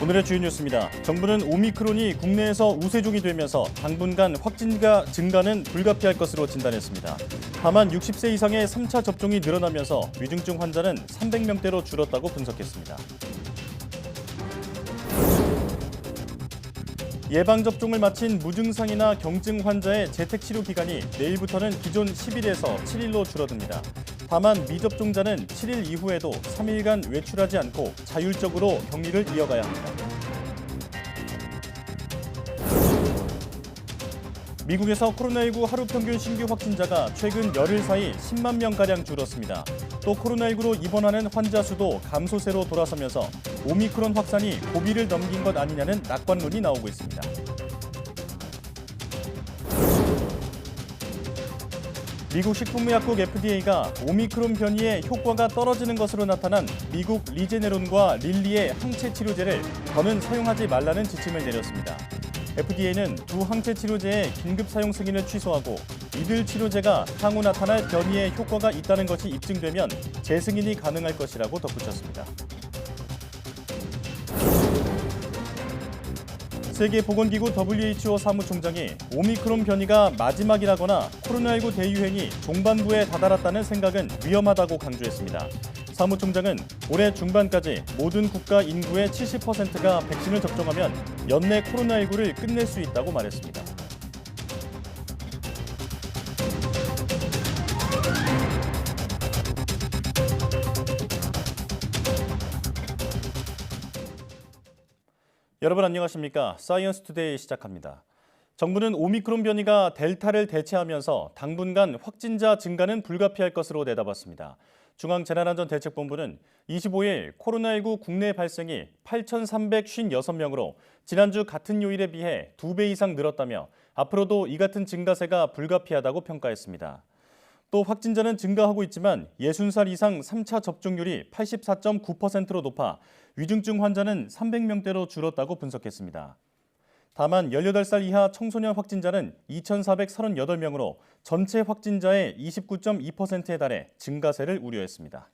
오늘의 주요 뉴스입니다. 정부는 오미크론이 국내에서 우세종이 되면서 당분간 확진자 증가는 불가피할 것으로 진단했습니다. 다만 60세 이상의 3차 접종이 늘어나면서 위중증 환자는 300명대로 줄었다고 분석했습니다. 예방접종을 마친 무증상이나 경증 환자의 재택치료 기간이 내일부터는 기존 10일에서 7일로 줄어듭니다. 다만 미접종자는 7일 이후에도 3일간 외출하지 않고 자율적으로 격리를 이어가야 합니다. 미국에서 코로나19 하루 평균 신규 확진자가 최근 열흘 사이 10만 명가량 줄었습니다. 또 코로나19로 입원하는 환자 수도 감소세로 돌아서면서 오미크론 확산이 고비를 넘긴 것 아니냐는 낙관론이 나오고 있습니다. 미국 식품의약국 FDA가 오미크론 변이의 효과가 떨어지는 것으로 나타난 미국 리제네론과 릴리의 항체 치료제를 더는 사용하지 말라는 지침을 내렸습니다. FDA는 두 항체 치료제의 긴급 사용 승인을 취소하고 이들 치료제가 향후 나타날 변이에 효과가 있다는 것이 입증되면 재승인이 가능할 것이라고 덧붙였습니다. 세계보건기구 WHO 사무총장이 오미크론 변이가 마지막이라거나 코로나19 대유행이 종반부에 다다랐다는 생각은 위험하다고 강조했습니다. 사무총장은 올해 중반까지 모든 국가 인구의 70%가 백신을 접종하면 연내 코로나19를 끝낼 수 있다고 말했습니다. 여러분 안녕하십니까? 사이언스 투데이 시작합니다. 정부는 오미크론 변이가 델타를 대체하면서 당분간 확진자 증가는 불가피할 것으로 내다봤습니다. 중앙재난안전대책본부는 25일 코로나19 국내 발생이 8,356명으로 지난주 같은 요일에 비해 2배 이상 늘었다며 앞으로도 이 같은 증가세가 불가피하다고 평가했습니다. 또 확진자는 증가하고 있지만 60살 이상 3차 접종률이 84.9%로 높아 위중증 환자는 300명대로 줄었다고 분석했습니다. 다만 18살 이하 청소년 확진자는 2,438명으로 전체 확진자의 29.2%에 달해 증가세를 우려했습니다.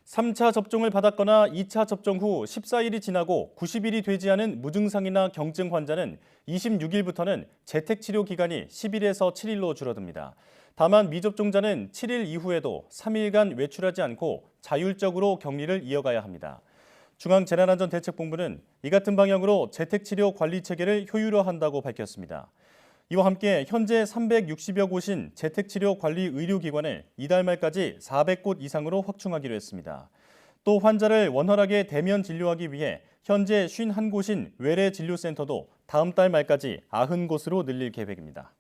3차 접종을 받았거나 2차 접종 후 14일이 지나고 90일이 되지 않은 무증상이나 경증 환자는 26일부터는 재택치료 기간이 10일에서 7일로 줄어듭니다. 다만 미접종자는 7일 이후에도 3일간 외출하지 않고 자율적으로 격리를 이어가야 합니다. 중앙재난안전대책본부는 이 같은 방향으로 재택치료 관리 체계를 효율화한다고 밝혔습니다. 이와 함께 현재 360여 곳인 재택치료 관리 의료기관을 이달 말까지 400곳 이상으로 확충하기로 했습니다. 또 환자를 원활하게 대면 진료하기 위해 현재 51곳인 외래진료센터도 다음 달 말까지 90곳으로 늘릴 계획입니다.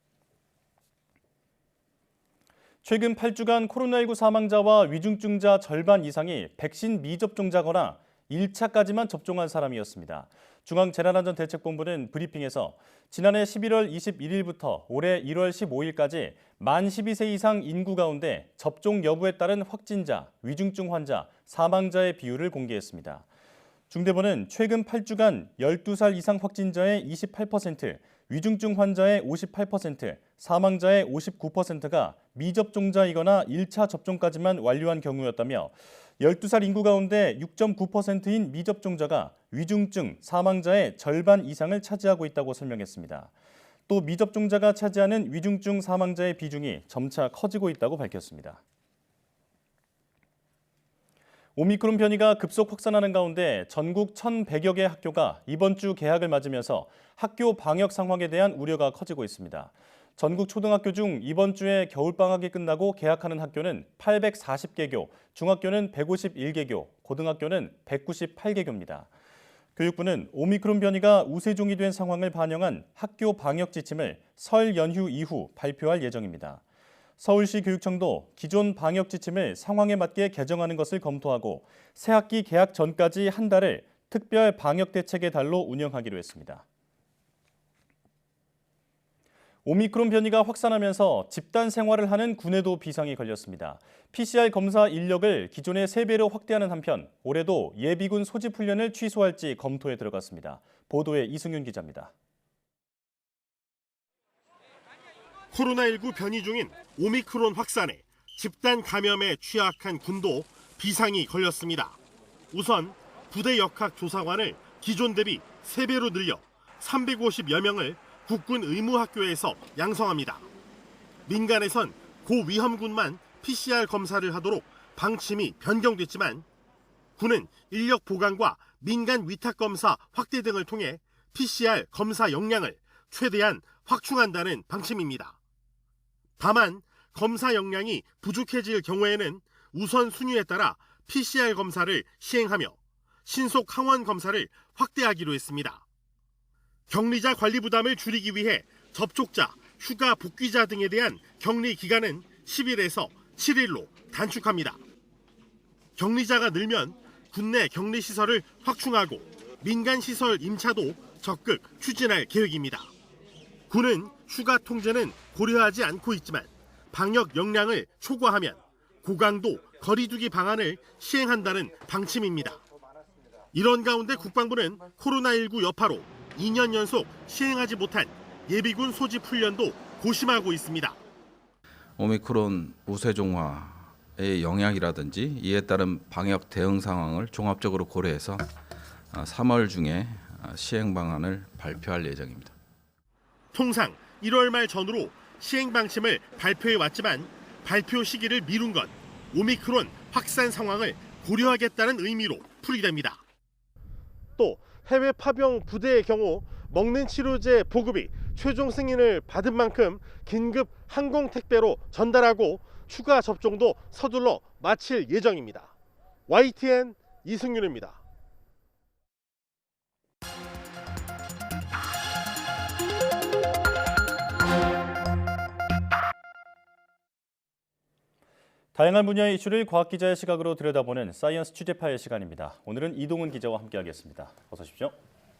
최근 8주간 코로나19 사망자와 위중증자 절반 이상이 백신 미접종자거나 1차까지만 접종한 사람이었습니다. 중앙재난안전대책본부는 브리핑에서 지난해 11월 21일부터 올해 1월 15일까지 만 12세 이상 인구 가운데 접종 여부에 따른 확진자, 위중증 환자, 사망자의 비율을 공개했습니다. 중대본은 최근 8주간 12살 이상 확진자의 28%, 위중증 환자의 58%, 사망자의 59%가 미접종자이거나 1차 접종까지만 완료한 경우였다며 12살 인구 가운데 6.9%인 미접종자가 위중증, 사망자의 절반 이상을 차지하고 있다고 설명했습니다. 또 미접종자가 차지하는 위중증 사망자의 비중이 점차 커지고 있다고 밝혔습니다. 오미크론 변이가 급속 확산하는 가운데 전국 1,100여 개 학교가 이번 주 개학을 맞으면서 학교 방역 상황에 대한 우려가 커지고 있습니다. 전국 초등학교 중 이번 주에 겨울방학이 끝나고 개학하는 학교는 840개교, 중학교는 151개교, 고등학교는 198개교입니다. 교육부는 오미크론 변이가 우세종이 된 상황을 반영한 학교 방역 지침을 설 연휴 이후 발표할 예정입니다. 서울시 교육청도 기존 방역 지침을 상황에 맞게 개정하는 것을 검토하고 새학기 개학 전까지 한 달을 특별 방역 대책의 달로 운영하기로 했습니다. 오미크론 변이가 확산하면서 집단 생활을 하는 군에도 비상이 걸렸습니다. PCR 검사 인력을 기존의 3배로 확대하는 한편 올해도 예비군 소집 훈련을 취소할지 검토에 들어갔습니다. 보도에 이승윤 기자입니다. 코로나19 변이 중인 오미크론 확산에 집단 감염에 취약한 군도 비상이 걸렸습니다. 우선 부대 역학 조사관을 기존 대비 3배로 늘려 350여 명을 국군 의무학교에서 양성합니다. 민간에선 고위험군만 PCR 검사를 하도록 방침이 변경됐지만 군은 인력 보강과 민간 위탁 검사 확대 등을 통해 PCR 검사 역량을 최대한 확충한다는 방침입니다. 다만 검사 역량이 부족해질 경우에는 우선 순위에 따라 PCR 검사를 시행하며 신속 항원 검사를 확대하기로 했습니다. 격리자 관리 부담을 줄이기 위해 접촉자, 휴가 복귀자 등에 대한 격리 기간은 10일에서 7일로 단축합니다. 격리자가 늘면 군내 격리 시설을 확충하고 민간 시설 임차도 적극 추진할 계획입니다. 군은 휴가 통제는 고려하지 않고 있지만 방역 역량을 초과하면 고강도 거리두기 방안을 시행한다는 방침입니다. 이런 가운데 국방부는 코로나19 여파로 2년 연속 시행하지 못한 예비군 소집 훈련도 고심하고 있습니다. 오미크론 우세종화의 영향이라든지 이에 따른 방역 대응 상황을 종합적으로 고려해서 3월 중에 시행 방안을 발표할 예정입니다. 통상 1월 말 전후로 시행 방침을 발표해 왔지만 발표 시기를 미룬 건 오미크론 확산 상황을 고려하겠다는 의미로 풀이됩니다. 또 해외 파병 부대의 경우 먹는 치료제 보급이 최종 승인을 받은 만큼 긴급 항공 택배로 전달하고 추가 접종도 서둘러 마칠 예정입니다. YTN 이승윤입니다. 다양한 분야의 이슈를 과학 기자의 시각으로 들여다보는 사이언스 취재파의 시간입니다. 오늘은 이동훈 기자와 함께하겠습니다. 어서 오십시오.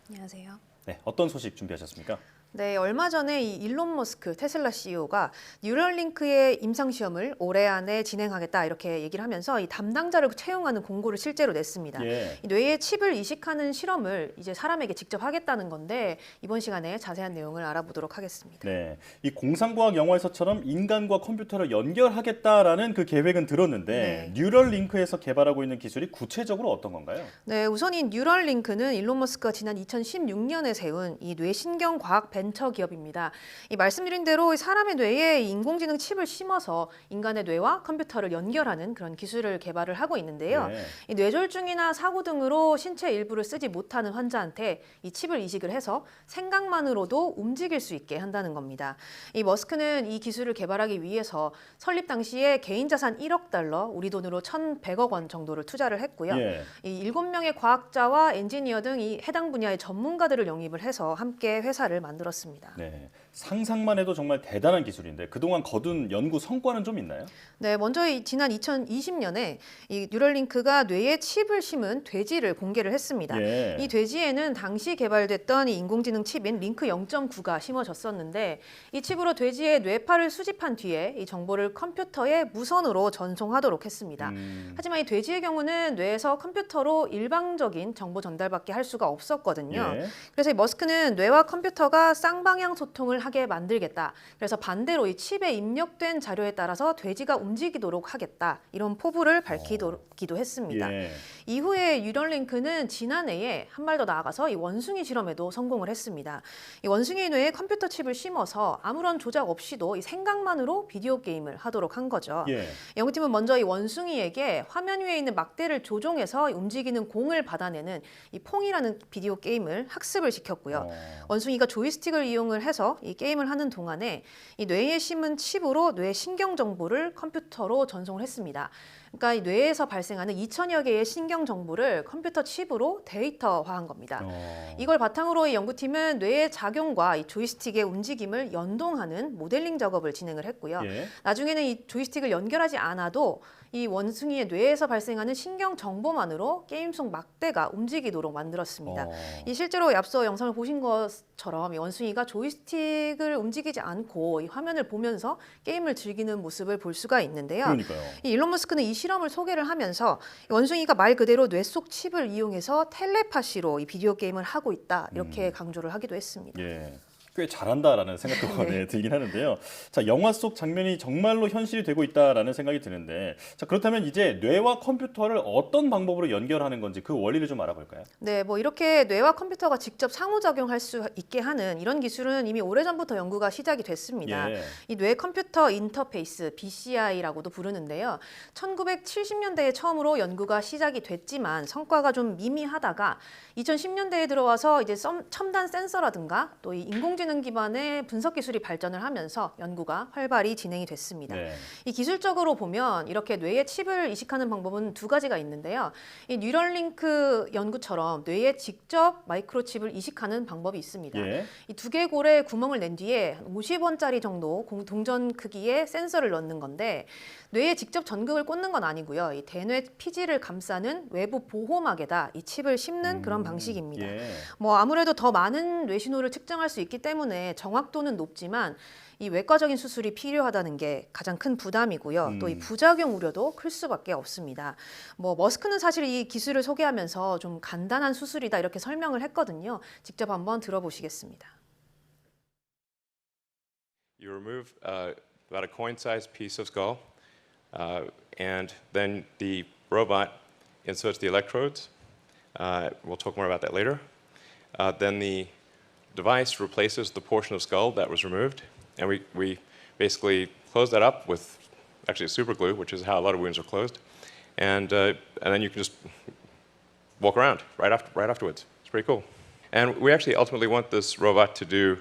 안녕하세요. 네, 어떤 소식 준비하셨습니까? 네, 얼마 전에 이 일론 머스크 테슬라 CEO가 뉴럴링크의 임상 시험을 올해 안에 진행하겠다 이렇게 얘기를 하면서 이 담당자를 채용하는 공고를 실제로 냈습니다. 예. 이 뇌에 칩을 이식하는 실험을 이제 사람에게 직접 하겠다는 건데 이번 시간에 자세한 내용을 알아보도록 하겠습니다. 네, 이 공상과학 영화에서처럼 인간과 컴퓨터를 연결하겠다라는 그 계획은 들었는데 뉴럴링크에서 개발하고 있는 기술이 구체적으로 어떤 건가요? 네, 우선 이 뉴럴링크는 일론 머스크가 지난 2016년에 세운 이 뇌신경과학 벤처 기업입니다. 이 말씀드린 대로 사람의 뇌에 인공지능 칩을 심어서 인간의 뇌와 컴퓨터를 연결하는 그런 기술을 개발을 하고 있는데요. 네. 이 뇌졸중이나 사고 등으로 신체 일부를 쓰지 못하는 환자한테 이 칩을 이식을 해서 생각만으로도 움직일 수 있게 한다는 겁니다. 이 머스크는 이 기술을 개발하기 위해서 설립 당시에 개인 자산 1억 달러, 우리 돈으로 1,100억 원 정도를 투자를 했고요. 예. 이 7명의 과학자와 엔지니어 등 이 해당 분야의 전문가들을 영입을 해서 함께 회사를 만들었습니다. 네, 상상만 해도 정말 대단한 기술인데 그동안 거둔 연구 성과는 좀 있나요? 네, 먼저 지난 2020년에 이 뉴럴링크가 뇌에 칩을 심은 돼지를 공개를 했습니다. 예. 이 돼지에는 당시 개발됐던 이 인공지능 칩인 링크 0.9가 심어졌었는데 이 칩으로 돼지의 뇌파를 수집한 뒤에 이 정보를 컴퓨터에 무선으로 전송하도록 했습니다. 하지만 이 돼지의 경우는 뇌에서 컴퓨터로 일방적인 정보 전달밖에 할 수가 없었거든요. 예. 그래서 이 머스크는 뇌와 컴퓨터가 쌍방향 소통을 하게 만들겠다. 그래서 반대로 이 칩에 입력된 자료에 따라서 돼지가 움직이도록 하겠다. 이런 포부를 밝히기도 했습니다. 예. 이후에 뉴럴링크는 지난해에 한 발 더 나아가서 이 원숭이 실험에도 성공을 했습니다. 이 원숭이 뇌에 컴퓨터 칩을 심어서 아무런 조작 없이도 이 생각만으로 비디오 게임을 하도록 한 거죠. 예. 연구팀은 먼저 이 원숭이에게 화면 위에 있는 막대를 조종해서 움직이는 공을 받아내는 이 퐁이라는 비디오 게임을 학습을 시켰고요. 원숭이가 조이스틱을 이용을 해서 이 게임을 하는 동안에 이 뇌에 심은 칩으로 뇌 신경 정보를 컴퓨터로 전송을 했습니다. 그러니까 이 뇌에서 발생하는 2천여 개의 신경 정보를 컴퓨터 칩으로 데이터화한 겁니다. 이걸 바탕으로 이 연구팀은 뇌의 작용과 이 조이스틱의 움직임을 연동하는 모델링 작업을 진행을 했고요. 예. 나중에는 이 조이스틱을 연결하지 않아도 이 원숭이의 뇌에서 발생하는 신경 정보만으로 게임 속 막대가 움직이도록 만들었습니다. 이 실제로 앞서 영상을 보신 것처럼 이 원숭이가 조이스틱을 움직이지 않고 이 화면을 보면서 게임을 즐기는 모습을 볼 수가 있는데요. 그러니까요. 이 일론 머스크는 이 실험을 소개를 하면서 이 원숭이가 말 그대로 뇌 속 칩을 이용해서 텔레파시로 이 비디오 게임을 하고 있다 이렇게 강조를 하기도 했습니다. 예. 꽤 잘한다라는 생각도 네, 들긴 하는데요. 자, 영화 속 장면이 정말로 현실이 되고 있다라는 생각이 드는데, 자, 그렇다면 이제 뇌와 컴퓨터를 어떤 방법으로 연결하는 건지 그 원리를 좀 알아볼까요? 네, 뭐 이렇게 뇌와 컴퓨터가 직접 상호작용할 수 있게 하는 이런 기술은 이미 오래전부터 연구가 시작이 됐습니다. 예. 이 뇌 컴퓨터 인터페이스, BCI라고도 부르는데요. 1970년대에 처음으로 연구가 시작이 됐지만 성과가 좀 미미하다가 2010년대에 들어와서 이제 첨단 센서라든가 또 이 인공지능 기반의 분석 기술이 발전을 하면서 연구가 활발히 진행이 됐습니다. 네. 이 기술적으로 보면 이렇게 뇌에 칩을 이식하는 방법은 두 가지가 있는데요. 이 뉴럴링크 연구처럼 뇌에 직접 마이크로칩을 이식하는 방법이 있습니다. 예. 이 두개골에 구멍을 낸 뒤에 50원짜리 정도 동전 크기의 센서를 넣는 건데 뇌에 직접 전극을 꽂는 건 아니고요. 이 대뇌 피지를 감싸는 외부 보호막에다 이 칩을 심는 그런 방식입니다. 예. 뭐 아무래도 더 많은 뇌 신호를 측정할 수 있기 때문에 정확도는 높지만 이 외과적인 수술이 필요하다는 게 가장 큰 부담이고요. 또 이 부작용 우려도 클 수밖에 없습니다. 뭐 머스크는 사실 이 기술을 소개하면서 좀 간단한 수술이다 이렇게 설명을 했거든요. 직접 한번 들어보시겠습니다. You remove about a coin-sized piece of skull, and then the robot inserts the electrodes. We'll talk more about that later. Then the device replaces the portion of skull that was removed, and we basically close that up with actually super glue, which is how a lot of wounds are closed, and then you can just walk around right afterwards. It's pretty cool. And we actually ultimately want this robot to do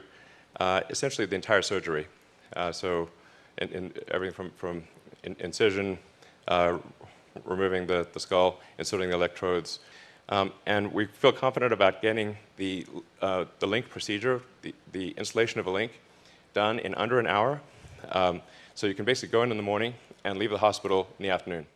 essentially the entire surgery. So in everything from incision, removing the skull, inserting the electrodes. And we feel confident about getting the link procedure, the installation of a link, done in under an hour. So you can basically go in the morning and leave the hospital in the afternoon.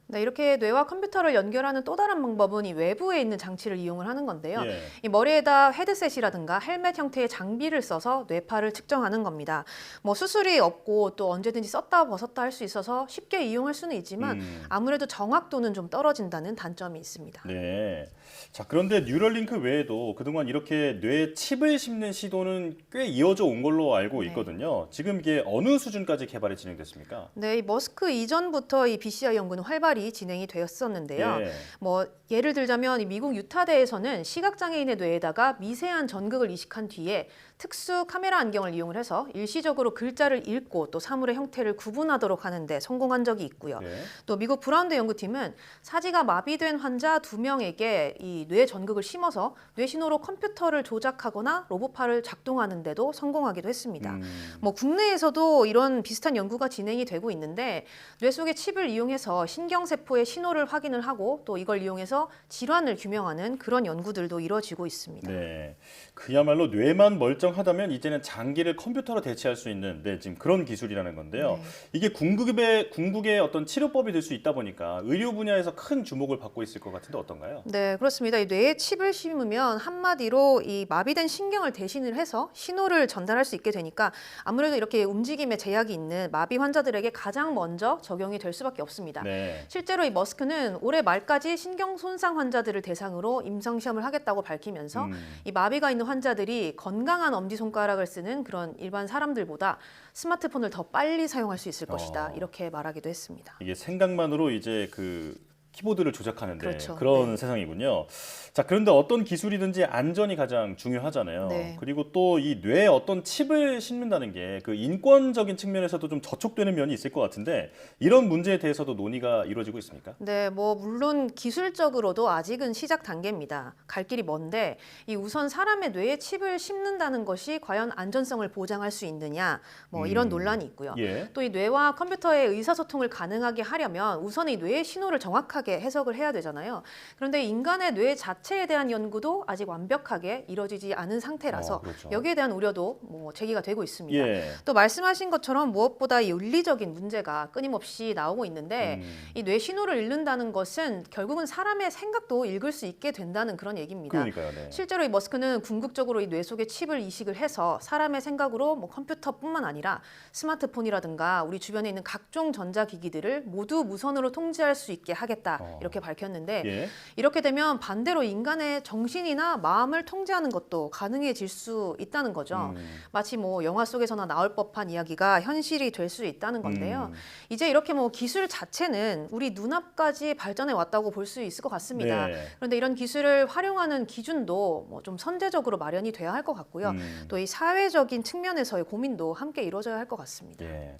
네, 이렇게 뇌와 컴퓨터를 연결하는 또 다른 방법은 이 외부에 있는 장치를 이용을 하는 건데요. 예. 이 머리에다 헤드셋이라든가 헬멧 형태의 장비를 써서 뇌파를 측정하는 겁니다. 뭐 수술이 없고 또 언제든지 썼다 벗었다 할 수 있어서 쉽게 이용할 수는 있지만 아무래도 정확도는 좀 떨어진다는 단점이 있습니다. 네. 자, 그런데 뉴럴링크 외에도 그동안 이렇게 뇌에 칩을 심는 시도는 꽤 이어져 온 걸로 알고 있거든요. 지금 이게 어느 수준까지 개발이 진행됐습니까? 네, 이 머스크 이전부터 이 BCI 연구는 활발히 진행이 되었었는데요. 예. 뭐 예를 들자면 이 미국 유타대에서는 시각장애인의 뇌에다가 미세한 전극을 이식한 뒤에 특수 카메라 안경을 이용을 해서 일시적으로 글자를 읽고 또 사물의 형태를 구분하도록 하는데 성공한 적이 있고요. 네. 또 미국 브라운드 연구팀은 사지가 마비된 환자 2명에게 이 뇌 전극을 심어서 뇌 신호로 컴퓨터를 조작하거나 로봇팔을 작동하는데도 성공하기도 했습니다. 뭐 국내에서도 이런 비슷한 연구가 진행이 되고 있는데 뇌 속의 칩을 이용해서 신경세포의 신호를 확인을 하고 또 이걸 이용해서 질환을 규명하는 그런 연구들도 이루어지고 있습니다. 네. 그야말로 뇌만 멀쩡하다면 이제는 장기를 컴퓨터로 대체할 수 있는 지금 그런 기술이라는 건데요. 네. 이게 궁극의 어떤 치료법이 될 수 있다 보니까 의료 분야에서 큰 주목을 받고 있을 것 같은데 어떤가요? 네, 그렇습니다. 이 뇌에 칩을 심으면 한마디로 이 마비된 신경을 대신을 해서 신호를 전달할 수 있게 되니까 아무래도 이렇게 움직임에 제약이 있는 마비 환자들에게 가장 먼저 적용이 될 수밖에 없습니다. 네. 실제로 이 머스크는 올해 말까지 신경 손상 환자들을 대상으로 임상 시험을 하겠다고 밝히면서 이 마비가 있는 환자들이 건강한 엄지손가락을 쓰는 그런 일반 사람들보다 스마트폰을 더 빨리 사용할 수 있을 것이다. 이렇게 말하기도 했습니다. 이게 생각만으로 이제 그 키보드를 조작하는데 그렇죠. 그런 네. 세상이군요. 자, 그런데 어떤 기술이든지 안전이 가장 중요하잖아요. 네. 그리고 또 이 뇌에 어떤 칩을 심는다는 게 그 인권적인 측면에서도 좀 저촉되는 면이 있을 것 같은데 이런 문제에 대해서도 논의가 이루어지고 있습니까? 네, 뭐 물론 기술적으로도 아직은 시작 단계입니다. 갈 길이 먼데 이 우선 사람의 뇌에 칩을 심는다는 것이 과연 안전성을 보장할 수 있느냐 뭐 이런 논란이 있고요. 예. 또 이 뇌와 컴퓨터의 의사소통을 가능하게 하려면 우선 이 뇌의 신호를 정확하게 해석을 해야 되잖아요. 그런데 인간의 뇌 자체에 대한 연구도 아직 완벽하게 이루어지지 않은 상태라서 그렇죠. 여기에 대한 우려도 뭐 제기가 되고 있습니다. 예. 또 말씀하신 것처럼 무엇보다 이 윤리적인 문제가 끊임없이 나오고 있는데 이 뇌 신호를 읽는다는 것은 결국은 사람의 생각도 읽을 수 있게 된다는 그런 얘기입니다. 그러니까요. 네. 실제로 이 머스크는 궁극적으로 이 뇌 속에 칩을 이식을 해서 사람의 생각으로 뭐 컴퓨터뿐만 아니라 스마트폰이라든가 우리 주변에 있는 각종 전자기기들을 모두 무선으로 통제할 수 있게 하겠다 하겠다 이렇게 밝혔는데 예. 이렇게 되면 반대로 인간의 정신이나 마음을 통제하는 것도 가능해질 수 있다는 거죠. 마치 뭐 영화 속에서나 나올 법한 이야기가 현실이 될 수 있다는 건데요. 이제 이렇게 뭐 기술 자체는 우리 눈앞까지 발전해 왔다고 볼 수 있을 것 같습니다. 네. 그런데 이런 기술을 활용하는 기준도 뭐 좀 선제적으로 마련이 돼야 할 것 같고요. 또 이 사회적인 측면에서의 고민도 함께 이루어져야 할 것 같습니다. 예.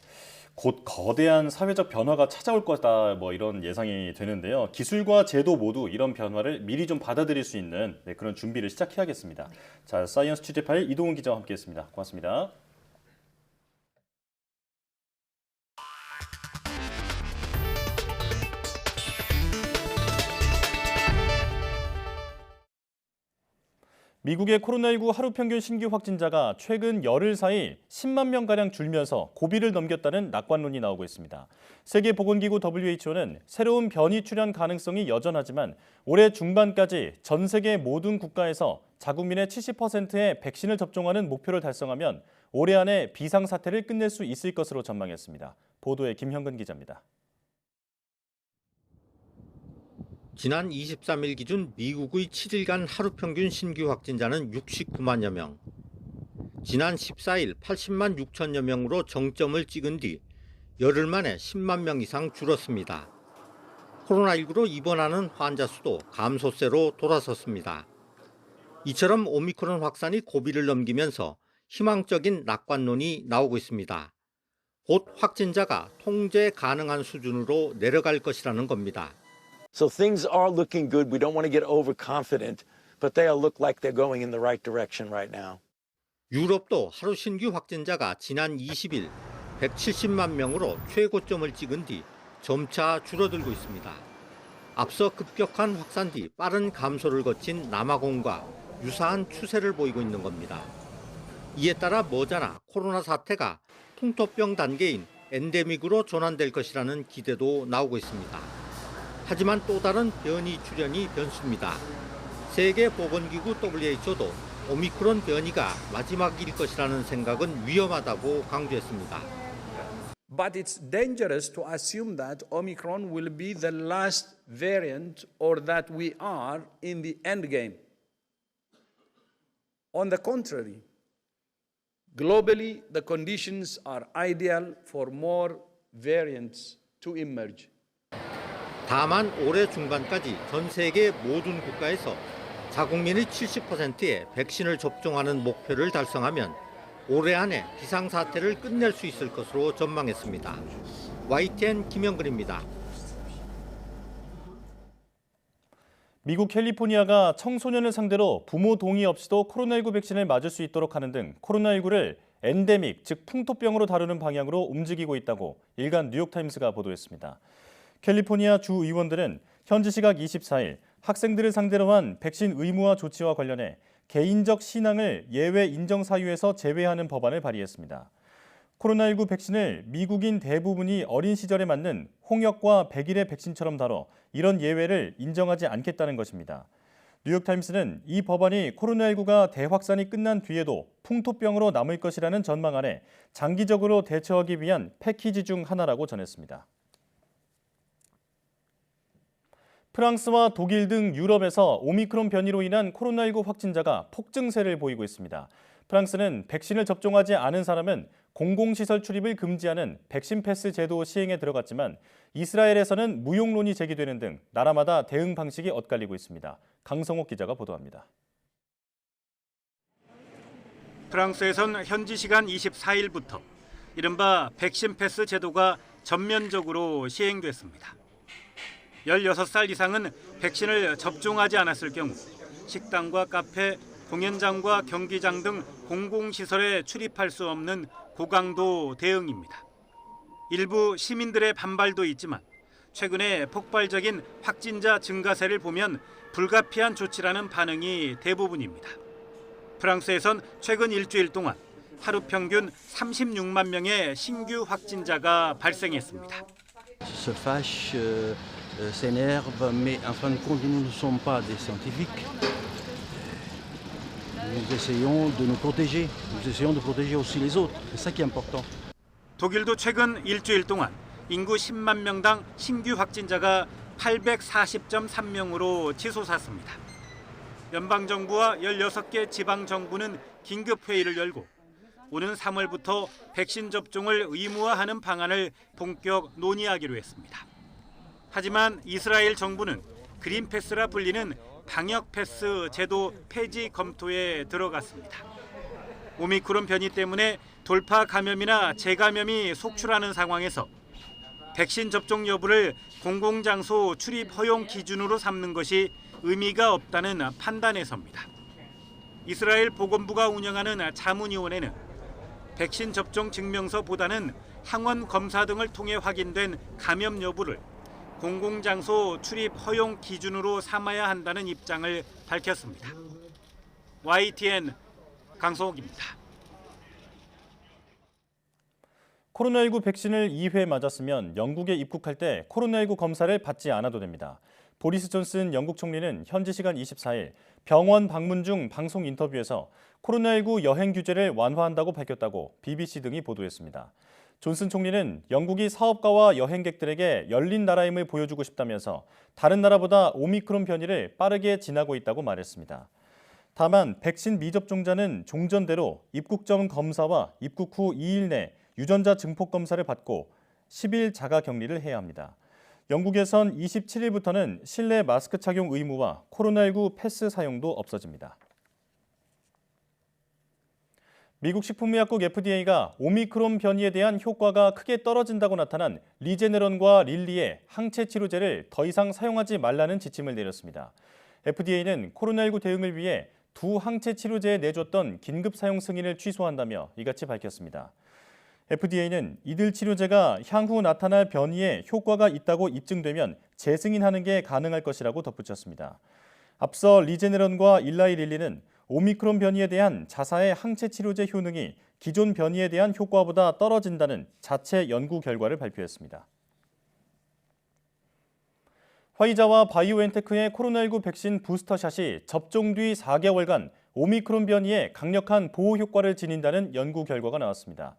곧 거대한 사회적 변화가 찾아올 거다 뭐 이런 예상이 되는데요. 기술과 제도 모두 이런 변화를 미리 좀 받아들일 수 있는 그런 준비를 시작해야겠습니다. 자, 사이언스 취재 파일 이동훈 기자와 함께했습니다. 고맙습니다. 미국의 코로나19 하루 평균 신규 확진자가 최근 열흘 사이 10만 명가량 줄면서 고비를 넘겼다는 낙관론이 나오고 있습니다. 세계보건기구 WHO는 새로운 변이 출현 가능성이 여전하지만 올해 중반까지 전 세계 모든 국가에서 자국민의 70%의 백신을 접종하는 목표를 달성하면 올해 안에 비상사태를 끝낼 수 있을 것으로 전망했습니다. 보도에 김형근 기자입니다. 지난 23일 기준 미국의 7일간 하루 평균 신규 확진자는 69만여 명. 지난 14일 80만 6천여 명으로 정점을 찍은 뒤 열흘 만에 10만 명 이상 줄었습니다. 코로나19로 입원하는 환자 수도 감소세로 돌아섰습니다. 이처럼 오미크론 확산이 고비를 넘기면서 희망적인 낙관론이 나오고 있습니다. 곧 확진자가 통제 가능한 수준으로 내려갈 것이라는 겁니다. So things are looking good. We don't want to get overconfident, but they all look like they're going in the right direction right now. 유럽도 하루 신규 확진자가 지난 20일 170만 명으로 최고점을 찍은 뒤 점차 줄어들고 있습니다. 앞서 급격한 확산 뒤 빠른 감소를 거친 남아공과 유사한 추세를 보이고 있는 겁니다. 이에 따라 머지않아 코로나 사태가 풍토병 단계인 엔데믹으로 전환될 것이라는 기대도 나오고 있습니다. 하지만 또 다른 변이 출현이 변수입니다. 세계보건기구 WHO도 오미크론 변이가 마지막일 것이라는 생각은 위험하다고 강조했습니다. But it's dangerous to assume that Omicron will be the last variant or that we are in the end game. On the contrary, globally the conditions are ideal for more variants to emerge. 다만 올해 중반까지 전 세계 모든 국가에서 자국민의 70%의 백신을 접종하는 목표를 달성하면 올해 안에 비상사태를 끝낼 수 있을 것으로 전망했습니다. YTN 김영근입니다. 미국 캘리포니아가 청소년을 상대로 부모 동의 없이도 코로나19 백신을 맞을 수 있도록 하는 등 코로나19를 엔데믹, 즉 풍토병으로 다루는 방향으로 움직이고 있다고 일간 뉴욕타임스가 보도했습니다. 캘리포니아 주 의원들은 현지 시각 24일 학생들을 상대로 한 백신 의무화 조치와 관련해 개인적 신앙을 예외 인정 사유에서 제외하는 법안을 발의했습니다. 코로나19 백신을 미국인 대부분이 어린 시절에 맞는 홍역과 백일의 백신처럼 다뤄 이런 예외를 인정하지 않겠다는 것입니다. 뉴욕타임스는 이 법안이 코로나19가 대확산이 끝난 뒤에도 풍토병으로 남을 것이라는 전망 아래 장기적으로 대처하기 위한 패키지 중 하나라고 전했습니다. 프랑스와 독일 등 유럽에서 오미크론 변이로 인한 코로나19 확진자가 폭증세를 보이고 있습니다. 프랑스는 백신을 접종하지 않은 사람은 공공시설 출입을 금지하는 백신 패스 제도 시행에 들어갔지만 이스라엘에서는 무용론이 제기되는 등 나라마다 대응 방식이 엇갈리고 있습니다. 강성옥 기자가 보도합니다. 프랑스에선 현지 시간 24일부터 이른바 백신 패스 제도가 전면적으로 시행됐습니다. 16살 이상은 백신을 접종하지 않았을 경우 식당과 카페, 공연장과 경기장 등 공공시설에 출입할 수 없는 고강도 대응입니다. 일부 시민들의 반발도 있지만 최근에 폭발적인 확진자 증가세를 보면 불가피한 조치라는 반응이 대부분입니다. 프랑스에선 최근 일주일 동안 하루 평균 36만 명의 신규 확진자가 발생했습니다. se fâche, s'énerve, mais en fin de compte, nous ne sommes pas des scientifiques. Nous essayons de nous protéger. Nous essayons de protéger aussi les autres. C'est ça qui est important. 독일도 최근 일주일 동안 인구 10만 명당 신규 확진자가 840.3명으로 치솟았습니다. 연방정부와 16개 지방정부는 긴급회의를 열고 오는 3월부터 백신 접종을 의무화하는 방안을 본격 논의하기로 했습니다. 하지만 이스라엘 정부는 그린패스라 불리는 방역패스 제도 폐지 검토에 들어갔습니다. 오미크론 변이 때문에 돌파 감염이나 재감염이 속출하는 상황에서 백신 접종 여부를 공공장소 출입 허용 기준으로 삼는 것이 의미가 없다는 판단에서입니다. 이스라엘 보건부가 운영하는 자문위원회는 백신 접종 증명서보다는 항원 검사 등을 통해 확인된 감염 여부를 공공장소 출입 허용 기준으로 삼아야 한다는 입장을 밝혔습니다. YTN 강성욱입니다. 코로나19 백신을 2회 맞았으면 영국에 입국할 때 코로나19 검사를 받지 않아도 됩니다. 보리스 존슨 영국 총리는 현지 시간 24일 병원 방문 중 방송 인터뷰에서 코로나19 여행 규제를 완화한다고 밝혔다고 BBC 등이 보도했습니다. 존슨 총리는 영국이 사업가와 여행객들에게 열린 나라임을 보여주고 싶다면서 다른 나라보다 오미크론 변이를 빠르게 지나고 있다고 말했습니다. 다만 백신 미접종자는 종전대로 입국 전 검사와 입국 후 2일 내 유전자 증폭 검사를 받고 10일 자가 격리를 해야 합니다. 영국에선 27일부터는 실내 마스크 착용 의무와 코로나19 패스 사용도 없어집니다. 미국 식품의약국 FDA가 오미크론 변이에 대한 효과가 크게 떨어진다고 나타난 리제네론과 릴리의 항체 치료제를 더 이상 사용하지 말라는 지침을 내렸습니다. FDA는 코로나19 대응을 위해 두 항체 치료제에 내줬던 긴급 사용 승인을 취소한다며 이같이 밝혔습니다. FDA는 이들 치료제가 향후 나타날 변이에 효과가 있다고 입증되면 재승인하는 게 가능할 것이라고 덧붙였습니다. 앞서 리제네론과 일라이 릴리는 오미크론 변이에 대한 자사의 항체 치료제 효능이 기존 변이에 대한 효과보다 떨어진다는 자체 연구 결과를 발표했습니다. 화이자와 바이오엔테크의 코로나19 백신 부스터샷이 접종 뒤 4개월간 오미크론 변이에 강력한 보호 효과를 지닌다는 연구 결과가 나왔습니다.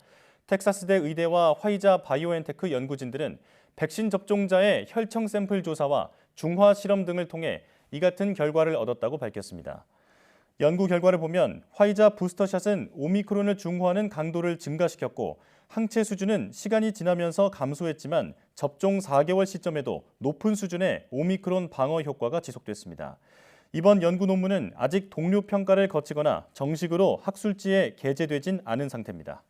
텍사스대 의대와 화이자 바이오엔테크 연구진들은 백신 접종자의 혈청 샘플 조사와 중화 실험 등을 통해 이 같은 결과를 얻었다고 밝혔습니다. 연구 결과를 보면 화이자 부스터샷은 오미크론을 중화하는 강도를 증가시켰고 항체 수준은 시간이 지나면서 감소했지만 접종 4개월 시점에도 높은 수준의 오미크론 방어 효과가 지속됐습니다. 이번 연구 논문은 아직 동료 평가를 거치거나 정식으로 학술지에 게재되진 않은 상태입니다.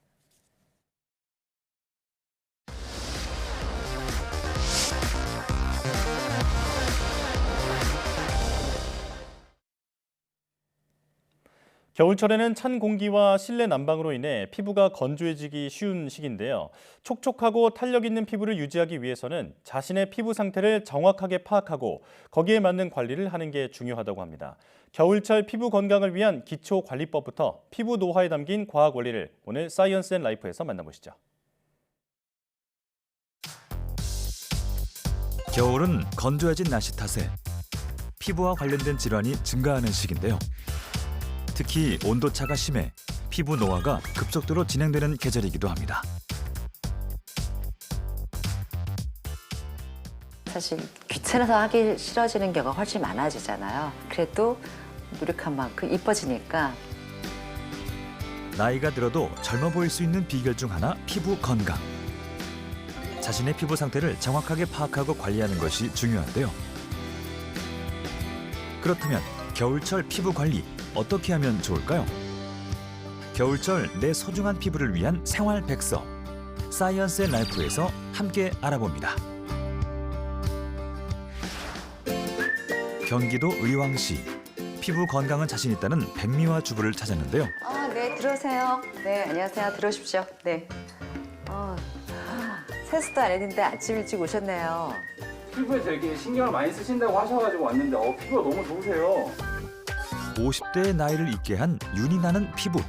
겨울철에는 찬 공기와 실내 난방으로 인해 피부가 건조해지기 쉬운 시기인데요. 촉촉하고 탄력 있는 피부를 유지하기 위해서는 자신의 피부 상태를 정확하게 파악하고 거기에 맞는 관리를 하는 게 중요하다고 합니다. 겨울철 피부 건강을 위한 기초 관리법부터 피부 노화에 담긴 과학 원리를 오늘 사이언스 앤 라이프에서 만나보시죠. 겨울은 건조해진 날씨 탓에 피부와 관련된 질환이 증가하는 시기인데요. 특히 온도차가 심해 피부 노화가 급속도로 진행되는 계절이기도 합니다. 사실 귀찮아서 하기 싫어지는 경우가 훨씬 많아지잖아요. 그래도 노력한 만큼 이뻐지니까. 나이가 들어도 젊어 보일 수 있는 비결 중 하나, 피부 건강. 자신의 피부 상태를 정확하게 파악하고 관리하는 것이 중요한데요. 그렇다면 겨울철 피부 관리 어떻게 하면 좋을까요? 겨울철 내 소중한 피부를 위한 생활 백서, 사이언스 앤 라이프에서 함께 알아봅니다. 경기도 의왕시, 피부 건강은 자신 있다는 백미화 주부를 찾았는데요. 네, 들어오세요. 네, 안녕하세요. 들어오십시오. 네. 세수도 안 했는데 아침 일찍 오셨네요. 피부에 되게 신경을 많이 쓰신다고 하셔가지고 왔는데 피부가 너무 좋으세요. 50대의 나이를 잊게 한 윤이 나는 피부.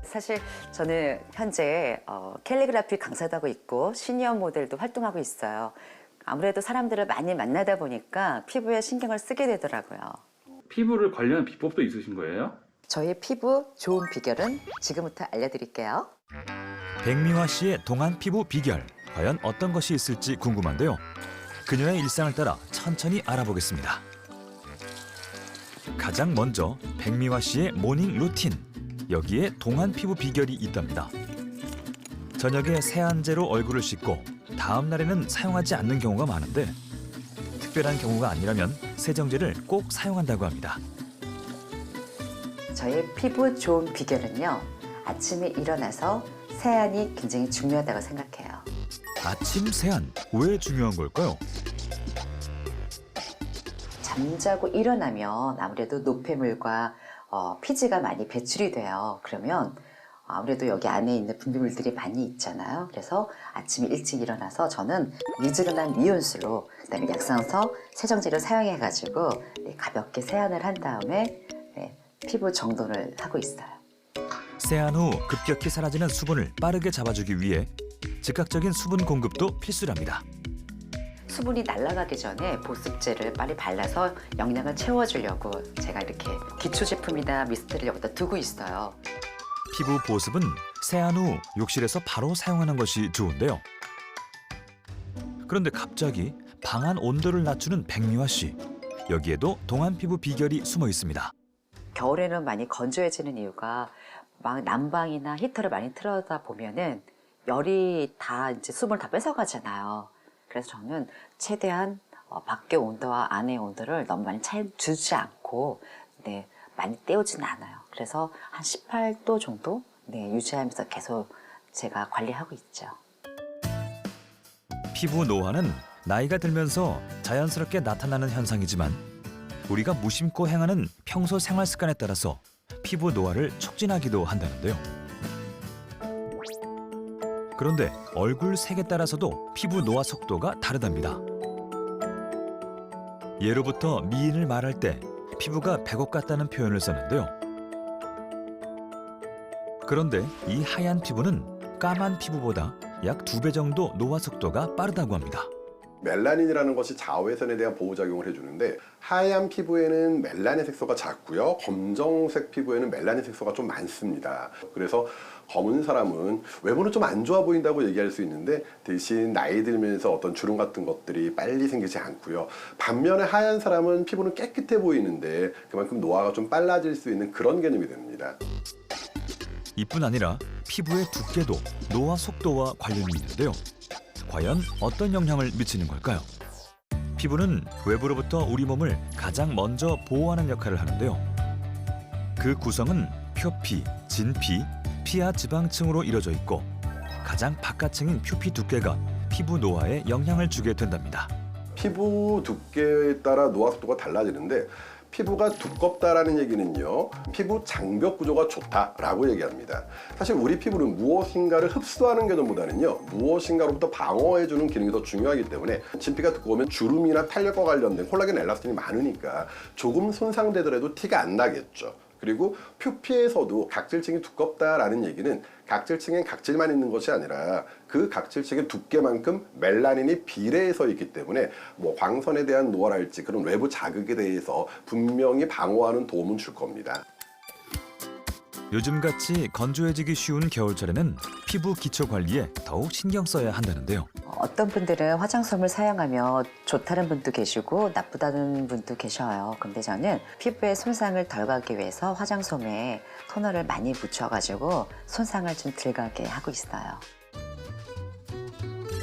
사실 저는 현재 캘리그라피 강사도 하고 있고 시니어 모델도 활동하고 있어요. 아무래도 사람들을 많이 만나다 보니까 피부에 신경을 쓰게 되더라고요. 피부를 관리하는 비법도 있으신 거예요? 저희 피부 좋은 비결은 지금부터 알려드릴게요. 백미화 씨의 동안 피부 비결, 과연 어떤 것이 있을지 궁금한데요. 그녀의 일상을 따라 천천히 알아보겠습니다. 가장 먼저 백미화 씨의 모닝 루틴. 여기에 동안 피부 비결이 있답니다. 저녁에 세안제로 얼굴을 씻고 다음 날에는 사용하지 않는 경우가 많은데 특별한 경우가 아니라면 세정제를 꼭 사용한다고 합니다. 저의 피부 좋은 비결은요. 아침에 일어나서 세안이 굉장히 중요하다고 생각해요. 아침 세안, 왜 중요한 걸까요? 잠자고 일어나면 아무래도 노폐물과 피지가 많이 배출이 돼요. 그러면 아무래도 여기 안에 있는 분비물들이 많이 있잖아요. 그래서 아침에 일찍 일어나서 저는 미지근한 미온수로 그다음에 약산성 세정제를 사용해가지고 가볍게 세안을 한 다음에 피부 정돈을 하고 있어요. 세안 후 급격히 사라지는 수분을 빠르게 잡아주기 위해 즉각적인 수분 공급도 필수랍니다. 수분이 날아가기 전에 보습제를 빨리 발라서 영양을 채워주려고 제가 이렇게 기초 제품이나 미스트를 여기다 두고 있어요. 피부 보습은 세안 후 욕실에서 바로 사용하는 것이 좋은데요. 그런데 갑자기 방안 온도를 낮추는 백미화 씨. 여기에도 동안 피부 비결이 숨어 있습니다. 겨울에는 많이 건조해지는 이유가 막 난방이나 히터를 많이 틀어다 보면은 열이 다 이제 수분을 다 뺏어가잖아요. 그래서 저는 최대한 밖의 온도와 안의 온도를 너무 많이 차이 주지 않고 많이 때우지는 않아요. 그래서 한 18도 정도 유지하면서 계속 제가 관리하고 있죠. 피부 노화는 나이가 들면서 자연스럽게 나타나는 현상이지만 우리가 무심코 행하는 평소 생활 습관에 따라서 피부 노화를 촉진하기도 한다는데요. 그런데 얼굴 색에 따라서도 피부 노화 속도가 다르답니다. 예로부터 미인을 말할 때 피부가 백옥 같다는 표현을 썼는데요. 그런데 이 하얀 피부는 까만 피부보다 약 2배 정도 노화 속도가 빠르다고 합니다. 멜라닌이라는 것이 자외선에 대한 보호작용을 해주는데 하얀 피부에는 멜라닌 색소가 작고요. 검정색 피부에는 멜라닌 색소가 좀 많습니다. 그래서 검은 사람은 외모는 좀 안 좋아 보인다고 얘기할 수 있는데 대신 나이 들면서 어떤 주름 같은 것들이 빨리 생기지 않고요. 반면에 하얀 사람은 피부는 깨끗해 보이는데 그만큼 노화가 좀 빨라질 수 있는 그런 개념이 됩니다. 이뿐 아니라 피부의 두께도 노화 속도와 관련이 있는데요. 과연 어떤 영향을 미치는 걸까요? 피부는 외부로부터 우리 몸을 가장 먼저 보호하는 역할을 하는데요. 그 구성은 표피, 진피, 피하 지방층으로 이루어져 있고 가장 바깥층인 표피 두께가 피부 노화에 영향을 주게 된답니다. 피부 두께에 따라 노화 속도가 달라지는데 피부가 두껍다라는 얘기는요, 피부 장벽 구조가 좋다라고 얘기합니다. 사실 우리 피부는 무엇인가를 흡수하는 개념보다는요, 무엇인가로부터 방어해주는 기능이 더 중요하기 때문에 진피가 두꺼우면 주름이나 탄력과 관련된 콜라겐, 엘라스틴이 많으니까 조금 손상되더라도 티가 안 나겠죠. 그리고 표피에서도 각질층이 두껍다라는 얘기는 각질층엔 각질만 있는 것이 아니라 그 각질층의 두께만큼 멜라닌이 비례해서 있기 때문에 광선에 대한 노화랄지 그런 외부 자극에 대해서 분명히 방어하는 도움은 줄 겁니다. 요즘같이 건조해지기 쉬운 겨울철에는 피부 기초 관리에 더욱 신경 써야 한다는데요. 어떤 분들은 화장솜을 사용하면 좋다는 분도 계시고 나쁘다는 분도 계셔요. 근데 저는 피부의 손상을 덜 가기 위해서 화장솜에 토너를 많이 묻혀가지고 손상을 좀 덜 가게 하고 있어요.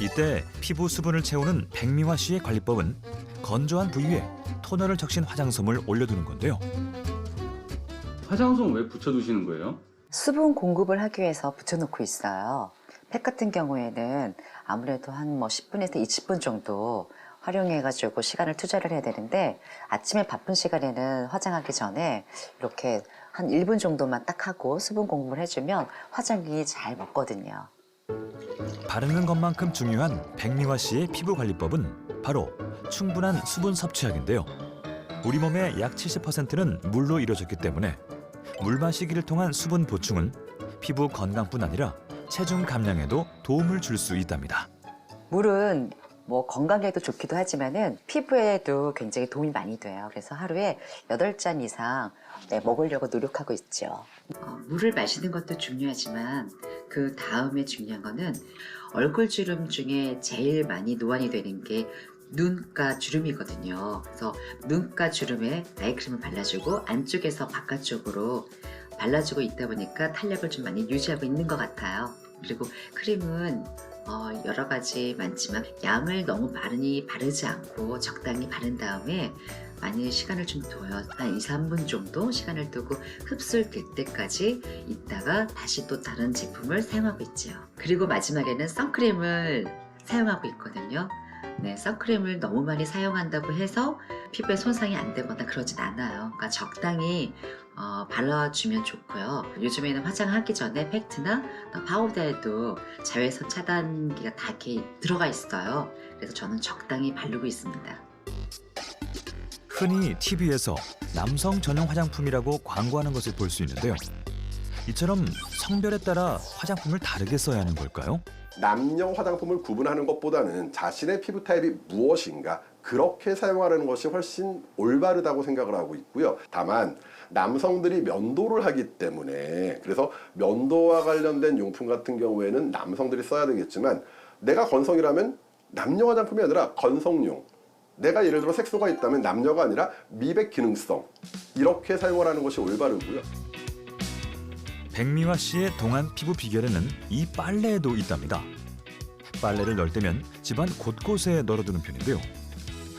이때 피부 수분을 채우는 백미화 씨의 관리법은 건조한 부위에 토너를 적신 화장솜을 올려두는 건데요. 화장솜 왜 붙여두시는 거예요? 수분 공급을 하기 위해서 붙여놓고 있어요. 팩 같은 경우에는 아무래도 한 10분에서 20분 정도 활용해가지고 시간을 투자를 해야 되는데 아침에 바쁜 시간에는 화장하기 전에 이렇게 한 1분 정도만 딱 하고 수분 공급을 해주면 화장이 잘 먹거든요. 바르는 것만큼 중요한 백미화 씨의 피부 관리법은 바로 충분한 수분 섭취하기인데요. 우리 몸의 약 70%는 물로 이루어졌기 때문에 물 마시기를 통한 수분 보충은 피부 건강뿐 아니라 체중 감량에도 도움을 줄 수 있답니다. 물은 뭐 건강에도 좋기도 하지만은 피부에도 굉장히 도움이 많이 돼요. 그래서 하루에 8잔 이상 먹으려고 노력하고 있죠. 물을 마시는 것도 중요하지만 그 다음에 중요한 거는 얼굴 주름 중에 제일 많이 노안이 되는 게 눈가 주름이거든요. 그래서 눈가 주름에 나이크림을 발라주고 안쪽에서 바깥쪽으로 발라주고 있다 보니까 탄력을 좀 많이 유지하고 있는 것 같아요. 그리고 크림은 여러 가지 많지만 양을 너무 많이 바르지 않고 적당히 바른 다음에 많이 시간을 좀 둬요. 한 2, 3분 정도 시간을 두고 흡수될 때까지 있다가 다시 또 다른 제품을 사용하고 있죠. 그리고 마지막에는 선크림을 사용하고 있거든요. 네, 선크림을 너무 많이 사용한다고 해서 피부에 손상이 안 되거나 그러진 않아요. 그러니까 적당히 발라주면 좋고요. 요즘에는 화장하기 전에 팩트나 파우더에도 자외선 차단기가 다 이렇게 들어가 있어요. 그래서 저는 적당히 바르고 있습니다. 흔히 TV에서 남성 전용 화장품이라고 광고하는 것을 볼 수 있는데요. 이처럼 성별에 따라 화장품을 다르게 써야 하는 걸까요? 남녀 화장품을 구분하는 것보다는 자신의 피부 타입이 무엇인가 그렇게 사용하는 것이 훨씬 올바르다고 생각을 하고 있고요. 다만 남성들이 면도를 하기 때문에 그래서 면도와 관련된 용품 같은 경우에는 남성들이 써야 되겠지만 내가 건성이라면 남녀 화장품이 아니라 건성용, 내가 예를 들어 색소가 있다면 남녀가 아니라 미백 기능성 이렇게 사용을 하는 것이 올바르고요. 백미화 씨의 동안 피부 비결에는 이 빨래에도 있답니다. 빨래를 넣을 때면 집안 곳곳에 널어두는 편인데요.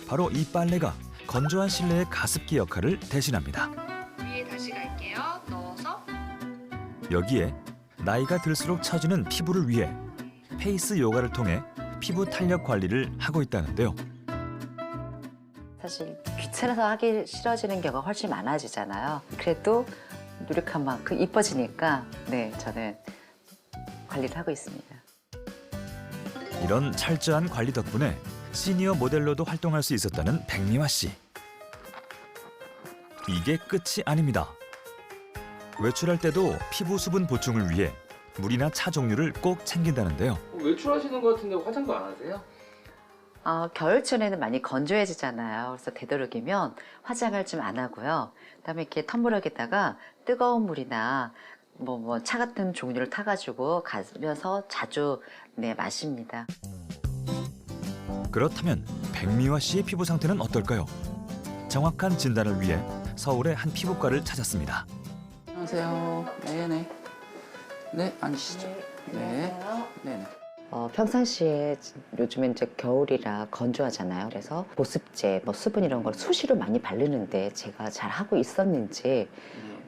바로 이 빨래가 건조한 실내의 가습기 역할을 대신합니다. 위에 다시 갈게요. 넣어서 여기에 나이가 들수록 처지는 피부를 위해 페이스 요가를 통해 피부 탄력 관리를 하고 있다는데요. 사실 귀찮아서 하기 싫어지는 경우가 훨씬 많아지잖아요. 그래도 노력한 만큼 이뻐지니까 네, 저는 관리를 하고 있습니다. 이런 철저한 관리 덕분에 시니어 모델로도 활동할 수 있었다는 백미화 씨. 이게 끝이 아닙니다. 외출할 때도 피부 수분 보충을 위해 물이나 차 종류를 꼭 챙긴다는데요. 외출하시는 것 같은데 화장도 안 하세요? 겨울철에는 많이 건조해지잖아요. 그래서 되도록이면 화장을 좀 안 하고요. 그다음에 이렇게 텀블럭에다가 뜨거운 물이나 차 같은 종류를 타가지고 가면서 자주 마십니다. 그렇다면 백미화 씨의 피부 상태는 어떨까요? 정확한 진단을 위해 서울의 한 피부과를 찾았습니다. 안녕하세요. 네네. 네, 앉으시죠. 네. 네네. 평상시에 요즘엔 이제 겨울이라 건조하잖아요. 그래서 보습제, 수분 이런 걸 수시로 많이 바르는데 제가 잘 하고 있었는지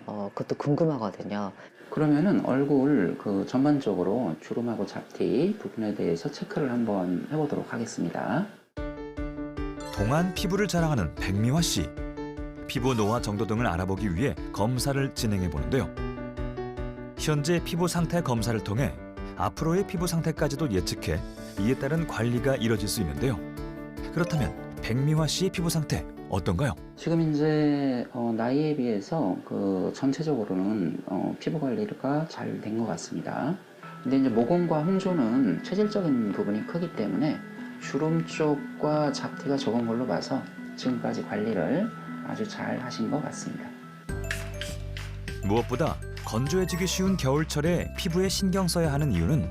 그것도 궁금하거든요. 그러면은 얼굴 전반적으로 주름하고 잡티 부분에 대해서 체크를 한번 해보도록 하겠습니다. 동안 피부를 자랑하는 백미화 씨. 피부 노화 정도 등을 알아보기 위해 검사를 진행해 보는데요. 현재 피부 상태 검사를 통해 앞으로의 피부 상태까지도 예측해 이에 따른 관리가 이뤄질 수 있는데요. 그렇다면 백미화 씨의 피부 상태 어떤가요? 지금 이제 나이에 비해서 전체적으로는 피부 관리가 잘 된 것 같습니다. 근데 이제 모공과 홍조는 체질적인 부분이 크기 때문에 주름 쪽과 잡티가 적은 걸로 봐서 지금까지 관리를 아주 잘 하신 것 같습니다. 무엇보다 건조해지기 쉬운 겨울철에 피부에 신경 써야 하는 이유는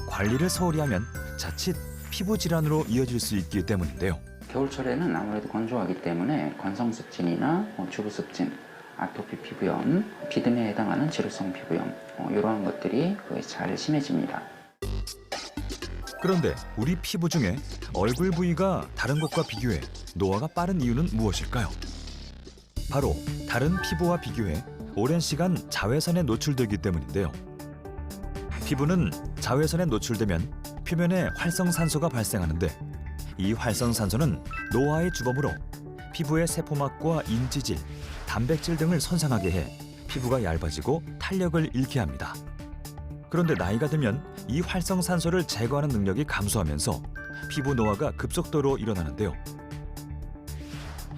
관리를 소홀히 하면 자칫 피부 질환으로 이어질 수 있기 때문인데요. 겨울철에는 아무래도 건조하기 때문에 건성습진이나 주부습진, 아토피 피부염, 비듬에 해당하는 지루성 피부염 이러한 것들이 잘 심해집니다. 그런데 우리 피부 중에 얼굴 부위가 다른 곳과 비교해 노화가 빠른 이유는 무엇일까요? 바로 다른 피부와 비교해 오랜 시간 자외선에 노출되기 때문인데요. 피부는 자외선에 노출되면 표면에 활성산소가 발생하는데 이 활성산소는 노화의 주범으로 피부의 세포막과 인지질, 단백질 등을 손상하게 해 피부가 얇아지고 탄력을 잃게 합니다. 그런데 나이가 들면 이 활성산소를 제거하는 능력이 감소하면서 피부 노화가 급속도로 일어나는데요.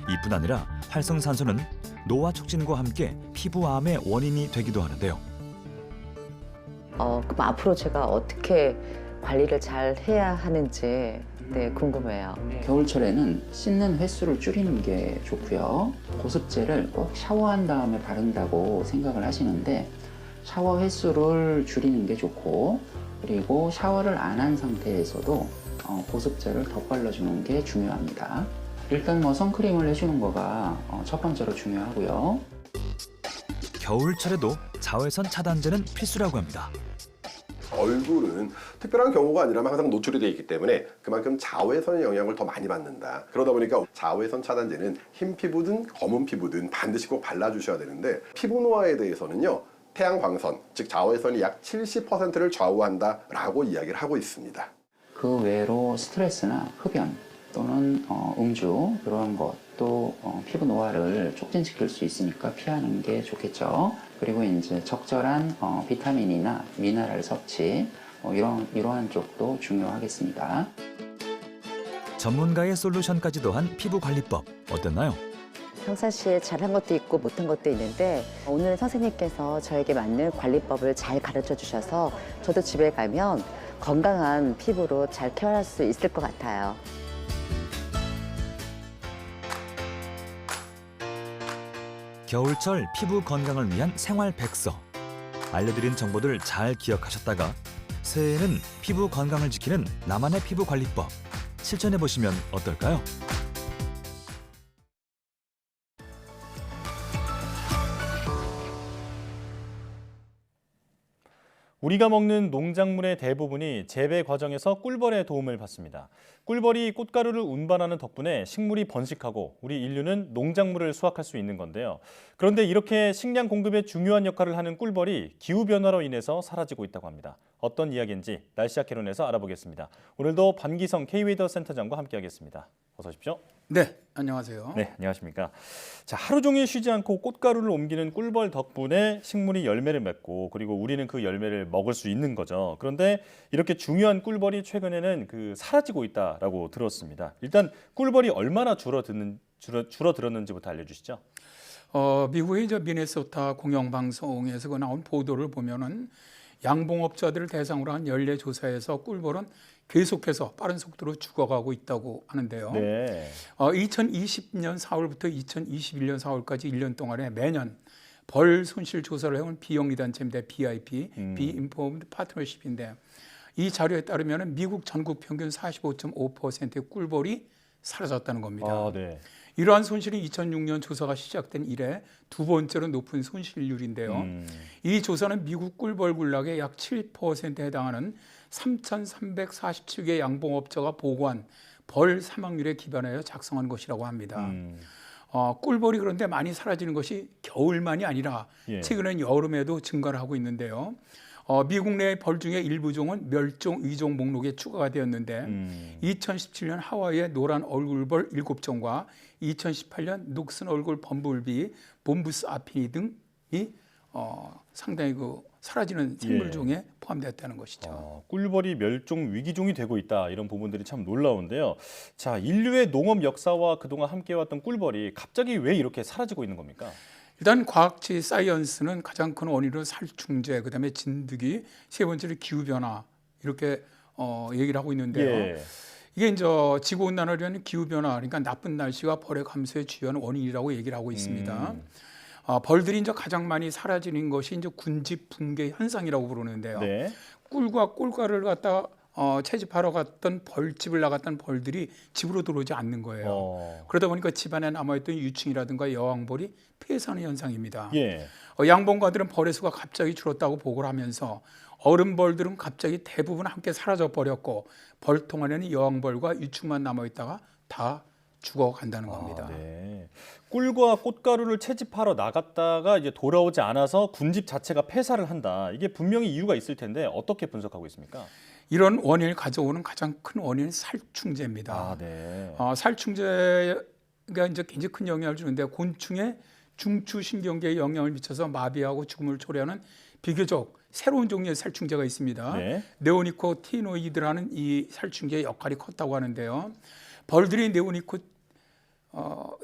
이뿐 아니라 활성산소는 노화 촉진과 함께 피부암의 원인이 되기도 하는데요. 그럼 앞으로 제가 어떻게 관리를 잘 해야 하는지 네, 궁금해요. 겨울철에는 씻는 횟수를 줄이는 게 좋고요. 보습제를 꼭 샤워한 다음에 바른다고 생각을 하시는데 샤워 횟수를 줄이는 게 좋고, 그리고 샤워를 안 한 상태에서도 보습제를 덧발라주는 게 중요합니다. 일단 선크림을 해주는 거가 첫 번째로 중요하고요. 겨울철에도 자외선 차단제는 필수라고 합니다. 얼굴은 특별한 경우가 아니라면 항상 노출이 되어 있기 때문에 그만큼 자외선의 영향을 더 많이 받는다. 그러다 보니까 자외선 차단제는 흰 피부든 검은 피부든 반드시 꼭 발라주셔야 되는데, 피부 노화에 대해서는요, 태양 광선, 즉 자외선이 약 70%를 좌우한다라고 이야기를 하고 있습니다. 그 외로 스트레스나 흡연 또는 음주 이런 것도 피부 노화를 촉진시킬 수 있으니까 피하는 게 좋겠죠. 그리고 이제 적절한 비타민이나 미네랄 섭취 이러한 쪽도 중요하겠습니다. 전문가의 솔루션까지 더한 피부 관리법 어땠나요? 평상시에 잘한 것도 있고 못한 것도 있는데 오늘 선생님께서 저에게 맞는 관리법을 잘 가르쳐 주셔서 저도 집에 가면 건강한 피부로 잘 케어할 수 있을 것 같아요. 겨울철 피부 건강을 위한 생활 백서. 알려드린 정보들 잘 기억하셨다가 새해에는 피부 건강을 지키는 나만의 피부 관리법 실천해보시면 어떨까요? 우리가 먹는 농작물의 대부분이 재배 과정에서 꿀벌의 도움을 받습니다. 꿀벌이 꽃가루를 운반하는 덕분에 식물이 번식하고 우리 인류는 농작물을 수확할 수 있는 건데요. 그런데 이렇게 식량 공급에 중요한 역할을 하는 꿀벌이 기후변화로 인해서 사라지고 있다고 합니다. 어떤 이야기인지 날씨학 개론에서 알아보겠습니다. 오늘도 반기성 K-웨더 센터장과 함께하겠습니다. 어서 오십시오. 네, 안녕하세요. 네, 안녕하십니까. 자, 하루 종일 쉬지 않고 꽃가루를 옮기는 꿀벌 덕분에 식물이 열매를 맺고 그리고 우리는 그 열매를 먹을 수 있는 거죠. 그런데 이렇게 중요한 꿀벌이 최근에는 사라지고 있다라고 들었습니다. 일단 꿀벌이 얼마나 줄어들었는지부터 알려주시죠. 미국의 미네소타 공영방송에서 나온 보도를 보면은 양봉업자들을 대상으로 한 연례 조사에서 꿀벌은 계속해서 빠른 속도로 죽어가고 있다고 하는데요. 네. 2020년 4월부터 2021년 4월까지 1년 동안에 매년 벌 손실 조사를 해온 비영리 단체입니다. BIP, Be-Informed Partnership인데 이 자료에 따르면 미국 전국 평균 45.5%의 꿀벌이 사라졌다는 겁니다. 아, 네. 이러한 손실은 2006년 조사가 시작된 이래 두 번째로 높은 손실률인데요. 이 조사는 미국 꿀벌 군락의 약 7%에 해당하는 3,347개 양봉업자가 보고한 벌 사망률에 기반하여 작성한 것이라고 합니다. 꿀벌이 그런데 많이 사라지는 것이 겨울만이 아니라 최근엔 여름에도 증가를 하고 있는데요. 미국 내 벌 중에 일부 종은 멸종 위종 목록에 추가가 되었는데 2017년 하와이의 노란 얼굴벌 7종과 2018년 녹슨 얼굴 범블비, 봄부스 아피니 등이 상당히 사라지는 생물종에 포함되었다는 것이죠. 꿀벌이 멸종 위기종이 되고 있다, 이런 부분들이 참 놀라운데요. 자, 인류의 농업 역사와 그동안 함께해왔던 꿀벌이 갑자기 왜 이렇게 사라지고 있는 겁니까? 일단 과학지 사이언스는 가장 큰 원인으로 살충제, 그다음에 진드기, 세 번째로 기후변화 이렇게 얘기를 하고 있는데요. 이게 이제 지구온난화를 위한 기후변화, 그러니까 나쁜 날씨와 벌의 감소에 주요한 원인이라고 얘기를 하고 있습니다. 벌들이 이제 가장 많이 사라지는 것이 이제 군집 붕괴 현상이라고 부르는데요. 꿀과 꿀가루를 갖다 채집하러 갔던 벌집을 나갔던 벌들이 집으로 들어오지 않는 거예요. 그러다 보니까 집안에 남아있던 유충이라든가 여왕벌이 폐사하는 현상입니다. 양봉가들은 벌의 수가 갑자기 줄었다고 보고를 하면서 어른벌들은 갑자기 대부분 함께 사라져 버렸고 벌통 안에는 여왕벌과 유충만 남아있다가 다 죽어간다는 겁니다. 꿀과 꽃가루를 채집하러 나갔다가 이제 돌아오지 않아서 군집 자체가 폐사를 한다. 이게 분명히 이유가 있을 텐데 어떻게 분석하고 있습니까? 이런 원인을 가져오는 가장 큰 원인은 살충제입니다. 살충제가 이제 굉장히 큰 영향을 주는데 곤충의 중추신경계에 영향을 미쳐서 마비하고 죽음을 초래하는 비교적 새로운 종류의 살충제가 있습니다. 네오니코티노이드라는 이 살충제의 역할이 컸다고 하는데요. 벌들이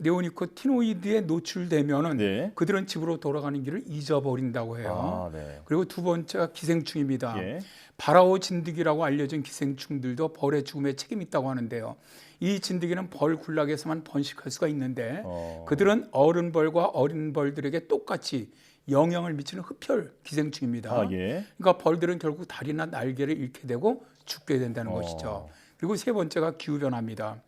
네오니코티노이드에 노출되면은 네. 그들은 집으로 돌아가는 길을 잊어버린다고 해요. 네. 그리고 두 번째가 기생충입니다. 예. 바라오 진드기라고 알려진 기생충들도 벌의 죽음에 책임이 있다고 하는데요. 이 진드기는 벌 군락에서만 번식할 수가 있는데 그들은 어른 벌과 어린 벌들에게 똑같이 영향을 미치는 흡혈 기생충입니다. 예. 그러니까 벌들은 결국 다리나 날개를 잃게 되고 죽게 된다는 것이죠. 그리고 세 번째가 기후변화입니다.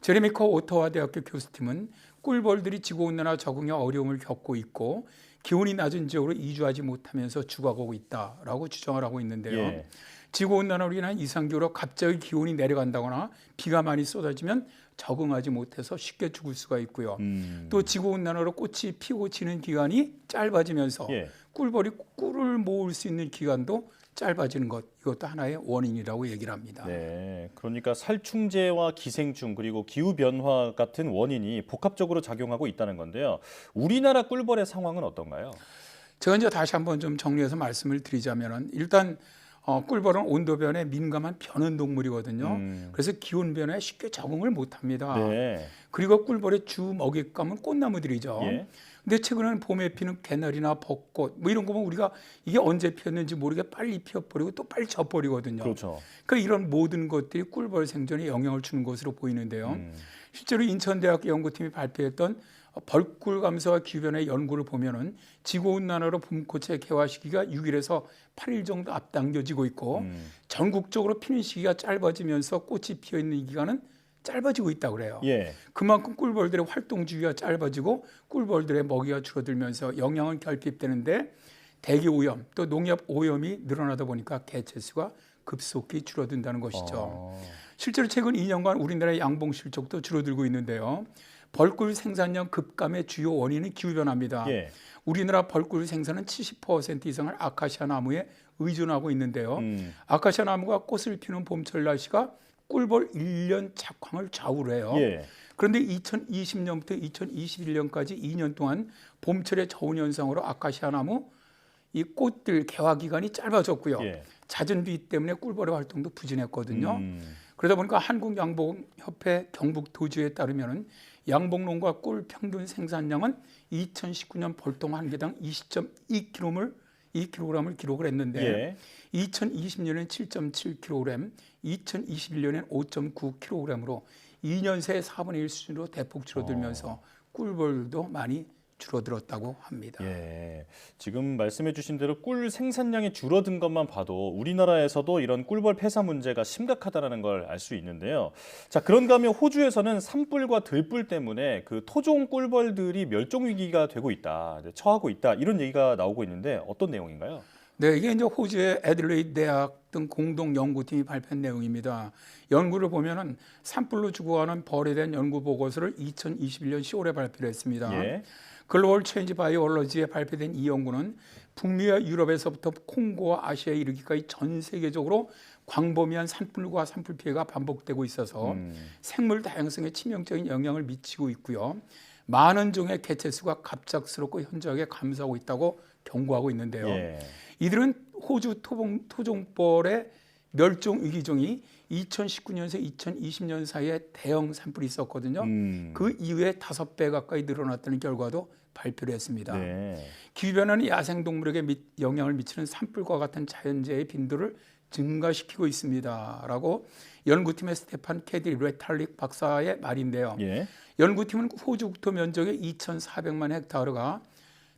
제레미 커 오타와 대학교 교수팀은 꿀벌들이 지구온난화 적응에 어려움을 겪고 있고 기온이 낮은 지역으로 이주하지 못하면서 죽어가고 있다라고 주장을 하고 있는데요. 예. 지구온난화로 인한 이상기후로 갑자기 기온이 내려간다거나 비가 많이 쏟아지면 적응하지 못해서 쉽게 죽을 수가 있고요. 또 지구온난화로 꽃이 피고 지는 기간이 짧아지면서 예. 꿀벌이 꿀을 모을 수 있는 기간도 짧아지는 것, 이것도 하나의 원인이라고 얘기를 합니다. 네, 그러니까 살충제와 기생충 그리고 기후 변화 같은 원인이 복합적으로 작용하고 있다는 건데요. 우리나라 꿀벌의 상황은 어떤가요? 제가 이제 다시 한번 좀 정리해서 말씀을 드리자면은 일단 꿀벌은 온도 변화에 민감한 변온 동물이거든요. 그래서 기온 변화에 쉽게 적응을 못합니다. 네. 그리고 꿀벌의 주 먹잇감은 꽃나무들이죠. 예. 근데 최근에는 봄에 피는 개나리나 벚꽃 뭐 이런 거 보면 우리가 이게 언제 피었는지 모르게 빨리 피어버리고 또 빨리 져버리거든요. 그렇죠. 그러니까 이런 모든 것들이 꿀벌 생존에 영향을 주는 것으로 보이는데요. 실제로 인천대학교 연구팀이 발표했던 벌꿀 감소와 기후변화의 연구를 보면은 지구온난화로 봄꽃의 개화 시기가 6일에서 8일 정도 앞당겨지고 있고 전국적으로 피는 시기가 짧아지면서 꽃이 피어 있는 기간은 짧아지고 있다고 그래요. 예. 그만큼 꿀벌들의 활동 주기가 짧아지고 꿀벌들의 먹이가 줄어들면서 영양은 결핍되는데 대기 오염 또 농약 오염이 늘어나다 보니까 개체수가 급속히 줄어든다는 것이죠. 실제로 최근 2년간 우리나라의 양봉 실적도 줄어들고 있는데요. 벌꿀 생산량 급감의 주요 원인은 기후변화입니다. 예. 우리나라 벌꿀 생산은 70% 이상을 아카시아 나무에 의존하고 있는데요. 아카시아 나무가 꽃을 피우는 봄철 날씨가 꿀벌 1년 작황을 좌우를 해요. 예. 그런데 2020년부터 2021년까지 2년 동안 봄철의 저온 현상으로 아카시아 나무 이 꽃들 개화 기간이 짧아졌고요. 예. 잦은 비 때문에 꿀벌의 활동도 부진했거든요. 그러다 보니까 한국양봉협회 경북도지에 따르면 양봉농가 꿀 평균 생산량은 2019년 벌통 한 개당 20.2kg을 기록을 했는데 예. 2020년엔 7.7kg, 2021년엔 5.9kg으로 2년 새 4분의 1 수준으로 대폭 줄어들면서 꿀벌도 많이 줄어들었다고 합니다. 예, 지금 말씀해 주신 대로 꿀 생산량이 줄어든 것만 봐도 우리나라에서도 이런 꿀벌 폐사 문제가 심각하다는 걸 알 수 있는데요. 자, 그런가 하면 호주에서는 산불과 들불 때문에 그 토종 꿀벌들이 멸종 위기가 되고 있다, 처하고 있다 이런 얘기가 나오고 있는데 어떤 내용인가요? 네, 이게 이제 호주의 애들레이드 대학 등 공동 연구팀이 발표한 내용입니다. 연구를 보면은 산불로 죽어가는 벌에 대한 연구 보고서를 2021년 10월에 발표를 했습니다. 예. 글로벌 체인지 바이올로지에 발표된 이 연구는 북미와 유럽에서부터 콩고와 아시아에 이르기까지 전 세계적으로 광범위한 산불과 산불 피해가 반복되고 있어서 생물 다양성에 치명적인 영향을 미치고 있고요. 많은 종의 개체수가 갑작스럽고 현저하게 감소하고 있다고 경고하고 있는데요. 예. 이들은 호주 토종벌의 멸종 위기종이 2019년에서 2020년 사이에 대형 산불이 있었거든요. 그 이후에 5배 가까이 늘어났다는 결과도 발표를 했습니다. 네. 기후변화는 야생동물에게 영향을 미치는 산불과 같은 자연재해의 빈도를 증가시키고 있습니다라고 연구팀의 스테판 캐디 레탈릭 박사의 말인데요. 예. 연구팀은 호주 국토 면적의 2,400만 헥타르가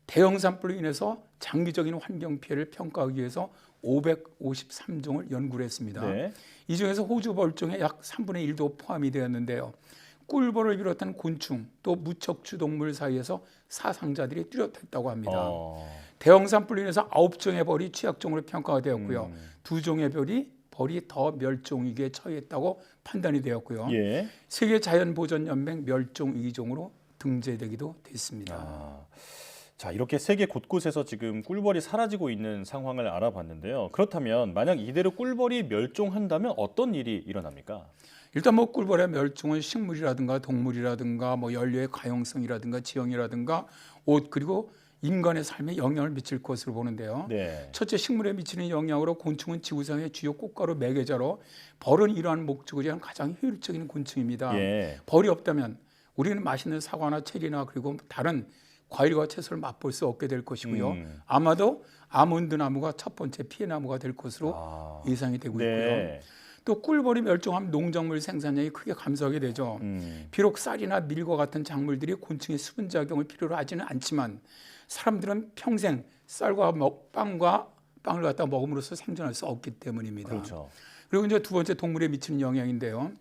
대형 산불로 인해서 장기적인 환경 피해를 평가하기 위해서 553종을 연구를 했습니다. 네. 이 중에서 호주 벌종의 약 3분의 1도 포함이 되었는데요. 꿀벌을 비롯한 곤충 또 무척추 동물 사이에서 사상자들이 뚜렷했다고 합니다. 대형 산불로 인해서 9종의 벌이 취약종으로 평가가 되었고요. 2종의 벌이 더 멸종위기에 처했다고 판단이 되었고요. 예. 세계자연보전연맹 멸종위기종으로 등재되기도 됐습니다. 자, 이렇게 세계 곳곳에서 지금 꿀벌이 사라지고 있는 상황을 알아봤는데요. 그렇다면 만약 이대로 꿀벌이 멸종한다면 어떤 일이 일어납니까? 일단 뭐 꿀벌의 멸종은 식물이라든가 동물이라든가 뭐 연료의 가용성이라든가 지형이라든가 옷 그리고 인간의 삶에 영향을 미칠 것으로 보는데요. 네. 첫째, 식물에 미치는 영향으로 곤충은 지구상의 주요 꽃가루 매개자로 벌은 이러한 목적을 위한 가장 효율적인 곤충입니다. 예. 벌이 없다면 우리는 맛있는 사과나 체리나 그리고 다른 과일과 채소를 맛볼 수 없게 될 것이고요. 아마도 아몬드 나무가 첫 번째 피해 나무가 될 것으로 예상이 되고 있고요. 또 꿀벌이 멸종하면 농작물 생산량이 크게 감소하게 되죠. 비록 쌀이나 밀과 같은 작물들이 곤충의 수분 작용을 필요로 하지는 않지만 사람들은 평생 쌀과 빵을 갖다 먹음으로써 생존할 수 없기 때문입니다. 그렇죠. 그리고 이제 두 번째 동물에 미치는 영향인데요.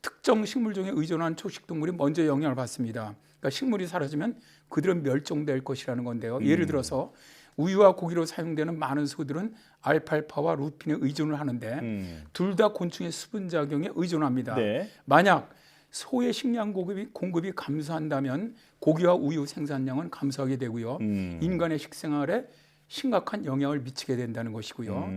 특정 식물종에 의존한 초식동물이 먼저 영향을 받습니다. 그러니까 식물이 사라지면 그들은 멸종될 것이라는 건데요. 예를 들어서 우유와 고기로 사용되는 많은 소들은 알팔파와 루핀에 의존을 하는데 둘 다 곤충의 수분 작용에 의존합니다. 네. 만약 소의 식량 공급이 감소한다면 고기와 우유 생산량은 감소하게 되고요. 인간의 식생활에 심각한 영향을 미치게 된다는 것이고요.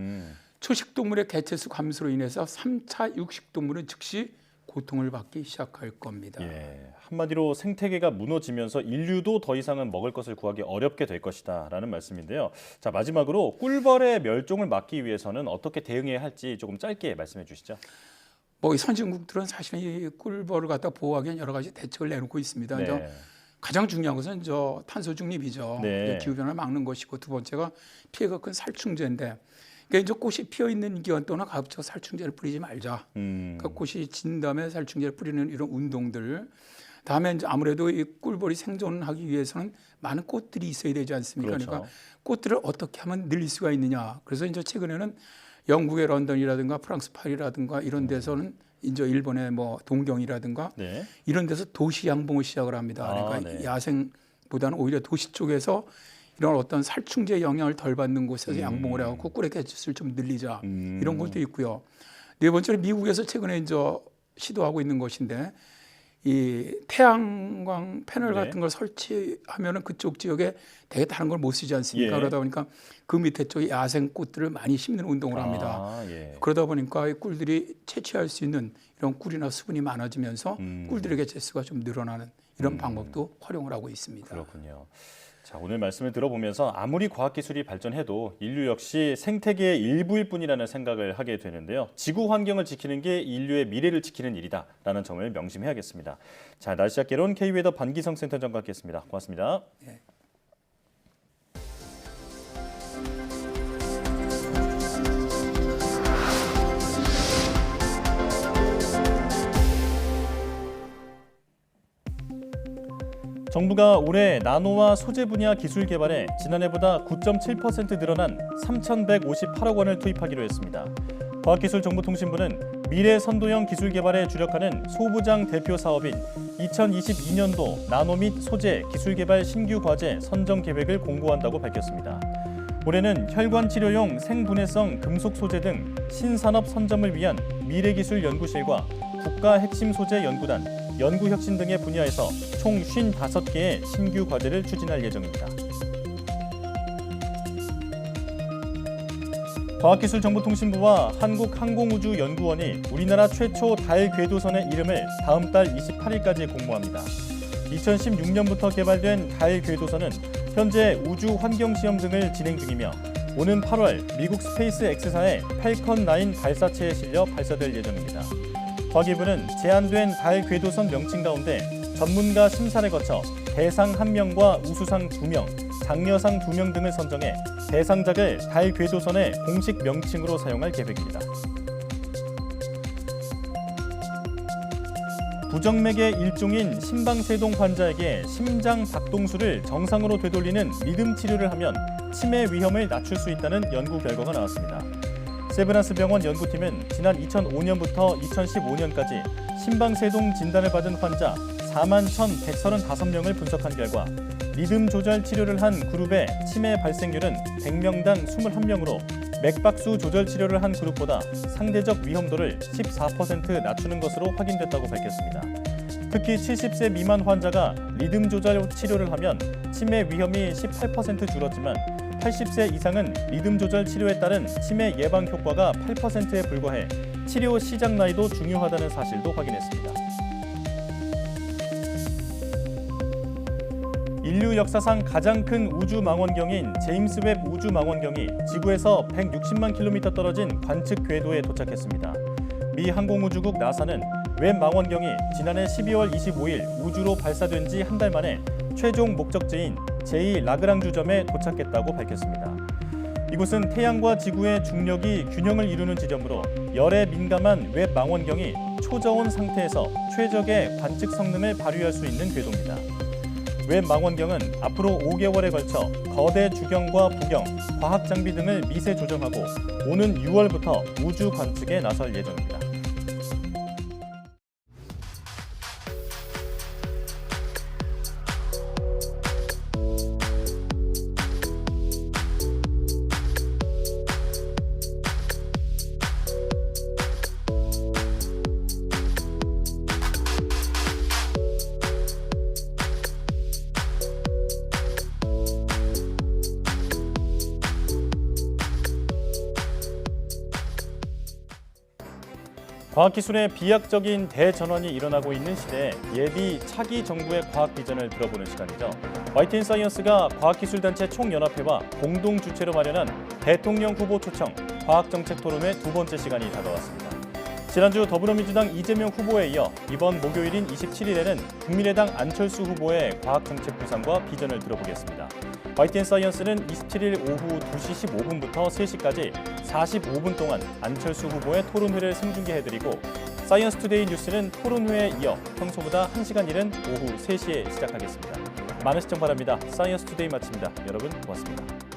초식동물의 개체수 감소로 인해서 3차 육식동물은 즉시 고통을 받기 시작할 겁니다. 예, 한마디로 생태계가 무너지면서 인류도 더 이상은 먹을 것을 구하기 어렵게 될 것이다라는 말씀인데요. 자, 마지막으로 꿀벌의 멸종을 막기 위해서는 어떻게 대응해야 할지 조금 짧게 말씀해 주시죠. 뭐 선진국들은 사실은 이 꿀벌을 갖다 보호하기 위한 여러 가지 대책을 내놓고 있습니다. 네. 가장 중요한 것은 탄소 중립이죠. 네. 기후 변화를 막는 것이고 두 번째가 피해가 큰 살충제인데. 그러니까 이제 꽃이 피어 있는 기간 동안 가급적 살충제를 뿌리지 말자. 그러니까 꽃이 진 다음에 살충제를 뿌리는 이런 운동들. 다음에 이제 아무래도 이 꿀벌이 생존하기 위해서는 많은 꽃들이 있어야 되지 않습니까? 그렇죠. 그러니까 꽃들을 어떻게 하면 늘릴 수가 있느냐. 그래서 이제 최근에는 영국의 런던이라든가 프랑스 파리라든가 이런 데서는 이제 일본의 뭐 동경이라든가 네. 이런 데서 도시 양봉을 시작을 합니다. 그러니까 네. 야생보다는 오히려 도시 쪽에서 이런 어떤 살충제 영향을 덜 받는 곳에서 양봉을 해갖고 꿀의 개체수를 좀 늘리자 이런 것도 있고요. 네 번째로 미국에서 최근에 이제 시도하고 있는 것인데 이 태양광 패널 같은 걸 설치하면은 그쪽 지역에 되게 다른 걸 못 쓰지 않습니까? 예. 그러다 보니까 그 밑에 쪽에 야생 꽃들을 많이 심는 운동을 합니다. 예. 그러다 보니까 이 꿀들이 채취할 수 있는 이런 꿀이나 수분이 많아지면서 꿀들의 개체수가 좀 늘어나는 이런 방법도 활용을 하고 있습니다. 그렇군요. 자, 오늘 말씀을 들어보면서 아무리 과학기술이 발전해도 인류 역시 생태계의 일부일 뿐이라는 생각을 하게 되는데요. 지구 환경을 지키는 게 인류의 미래를 지키는 일이다라는 점을 명심해야겠습니다. 자, 날씨 학개론 K웨더 반기성 센터장과 함께했습니다. 고맙습니다. 네. 정부가 올해 나노와 소재 분야 기술 개발에 지난해보다 9.7% 늘어난 3,158억 원을 투입하기로 했습니다. 과학기술정보통신부는 미래 선도형 기술 개발에 주력하는 소부장 대표 사업인 2022년도 나노 및 소재 기술 개발 신규 과제 선정 계획을 공고한다고 밝혔습니다. 올해는 혈관 치료용 생분해성 금속 소재 등 신산업 선점을 위한 미래기술연구실과 국가 핵심 소재 연구단, 연구혁신 등의 분야에서 총 55개의 신규 과제를 추진할 예정입니다. 과학기술정보통신부와 한국항공우주연구원이 우리나라 최초 달 궤도선의 이름을 다음 달 28일까지 공모합니다. 2016년부터 개발된 달 궤도선은 현재 우주 환경 시험 등을 진행 중이며 오는 8월 미국 스페이스 X사의 팰컨 9 발사체에 실려 발사될 예정입니다. 과기부는 제안된 달 궤도선 명칭 가운데 전문가 심사를 거쳐 대상 1명과 우수상 2명, 장려상 2명 등을 선정해 대상작을 달 궤도선의 공식 명칭으로 사용할 계획입니다. 부정맥의 일종인 심방세동 환자에게 심장 박동수를 정상으로 되돌리는 리듬 치료를 하면 치매 위험을 낮출 수 있다는 연구 결과가 나왔습니다. 세브란스 병원 연구팀은 지난 2005년부터 2015년까지 심방세동 진단을 받은 환자 41,135명을 분석한 결과 리듬 조절 치료를 한 그룹의 치매 발생률은 100명당 21명으로 맥박수 조절 치료를 한 그룹보다 상대적 위험도를 14% 낮추는 것으로 확인됐다고 밝혔습니다. 특히 70세 미만 환자가 리듬 조절 치료를 하면 치매 위험이 18% 줄었지만 80세 이상은 리듬 조절 치료에 따른 치매 예방 효과가 8%에 불과해 치료 시작 나이도 중요하다는 사실도 확인했습니다. 인류 역사상 가장 큰 우주 망원경인 제임스 웹 우주 망원경이 지구에서 160만 킬로미터 떨어진 관측 궤도에 도착했습니다. 미 항공우주국 나사는 웹 망원경이 지난해 12월 25일 우주로 발사된 지 한 달 만에 최종 목적지인 제2라그랑주점에 도착했다고 밝혔습니다. 이곳은 태양과 지구의 중력이 균형을 이루는 지점으로 열에 민감한 웹 망원경이 초저온 상태에서 최적의 관측 성능을 발휘할 수 있는 궤도입니다. 웹 망원경은 앞으로 5개월에 걸쳐 거대 주경과 부경, 과학 장비 등을 미세 조정하고 오는 6월부터 우주 관측에 나설 예정입니다. 과학기술의 비약적인 대전환이 일어나고 있는 시대에 예비 차기 정부의 과학 비전을 들어보는 시간이죠. YTN사이언스가 과학기술단체 총연합회와 공동 주최로 마련한 대통령 후보 초청 과학정책 토론회 두 번째 시간이 다가왔습니다. 지난주 더불어민주당 이재명 후보에 이어 이번 목요일인 27일에는 국민의당 안철수 후보의 과학정책 구상과 비전을 들어보겠습니다. YTN사이언스는 27일 오후 2시 15분부터 3시까지 45분 동안 안철수 후보의 토론회를 생중계해드리고 사이언스투데이 뉴스는 토론회에 이어 평소보다 1시간 이른 오후 3시에 시작하겠습니다. 많은 시청 바랍니다. 사이언스투데이 마칩니다. 여러분 고맙습니다.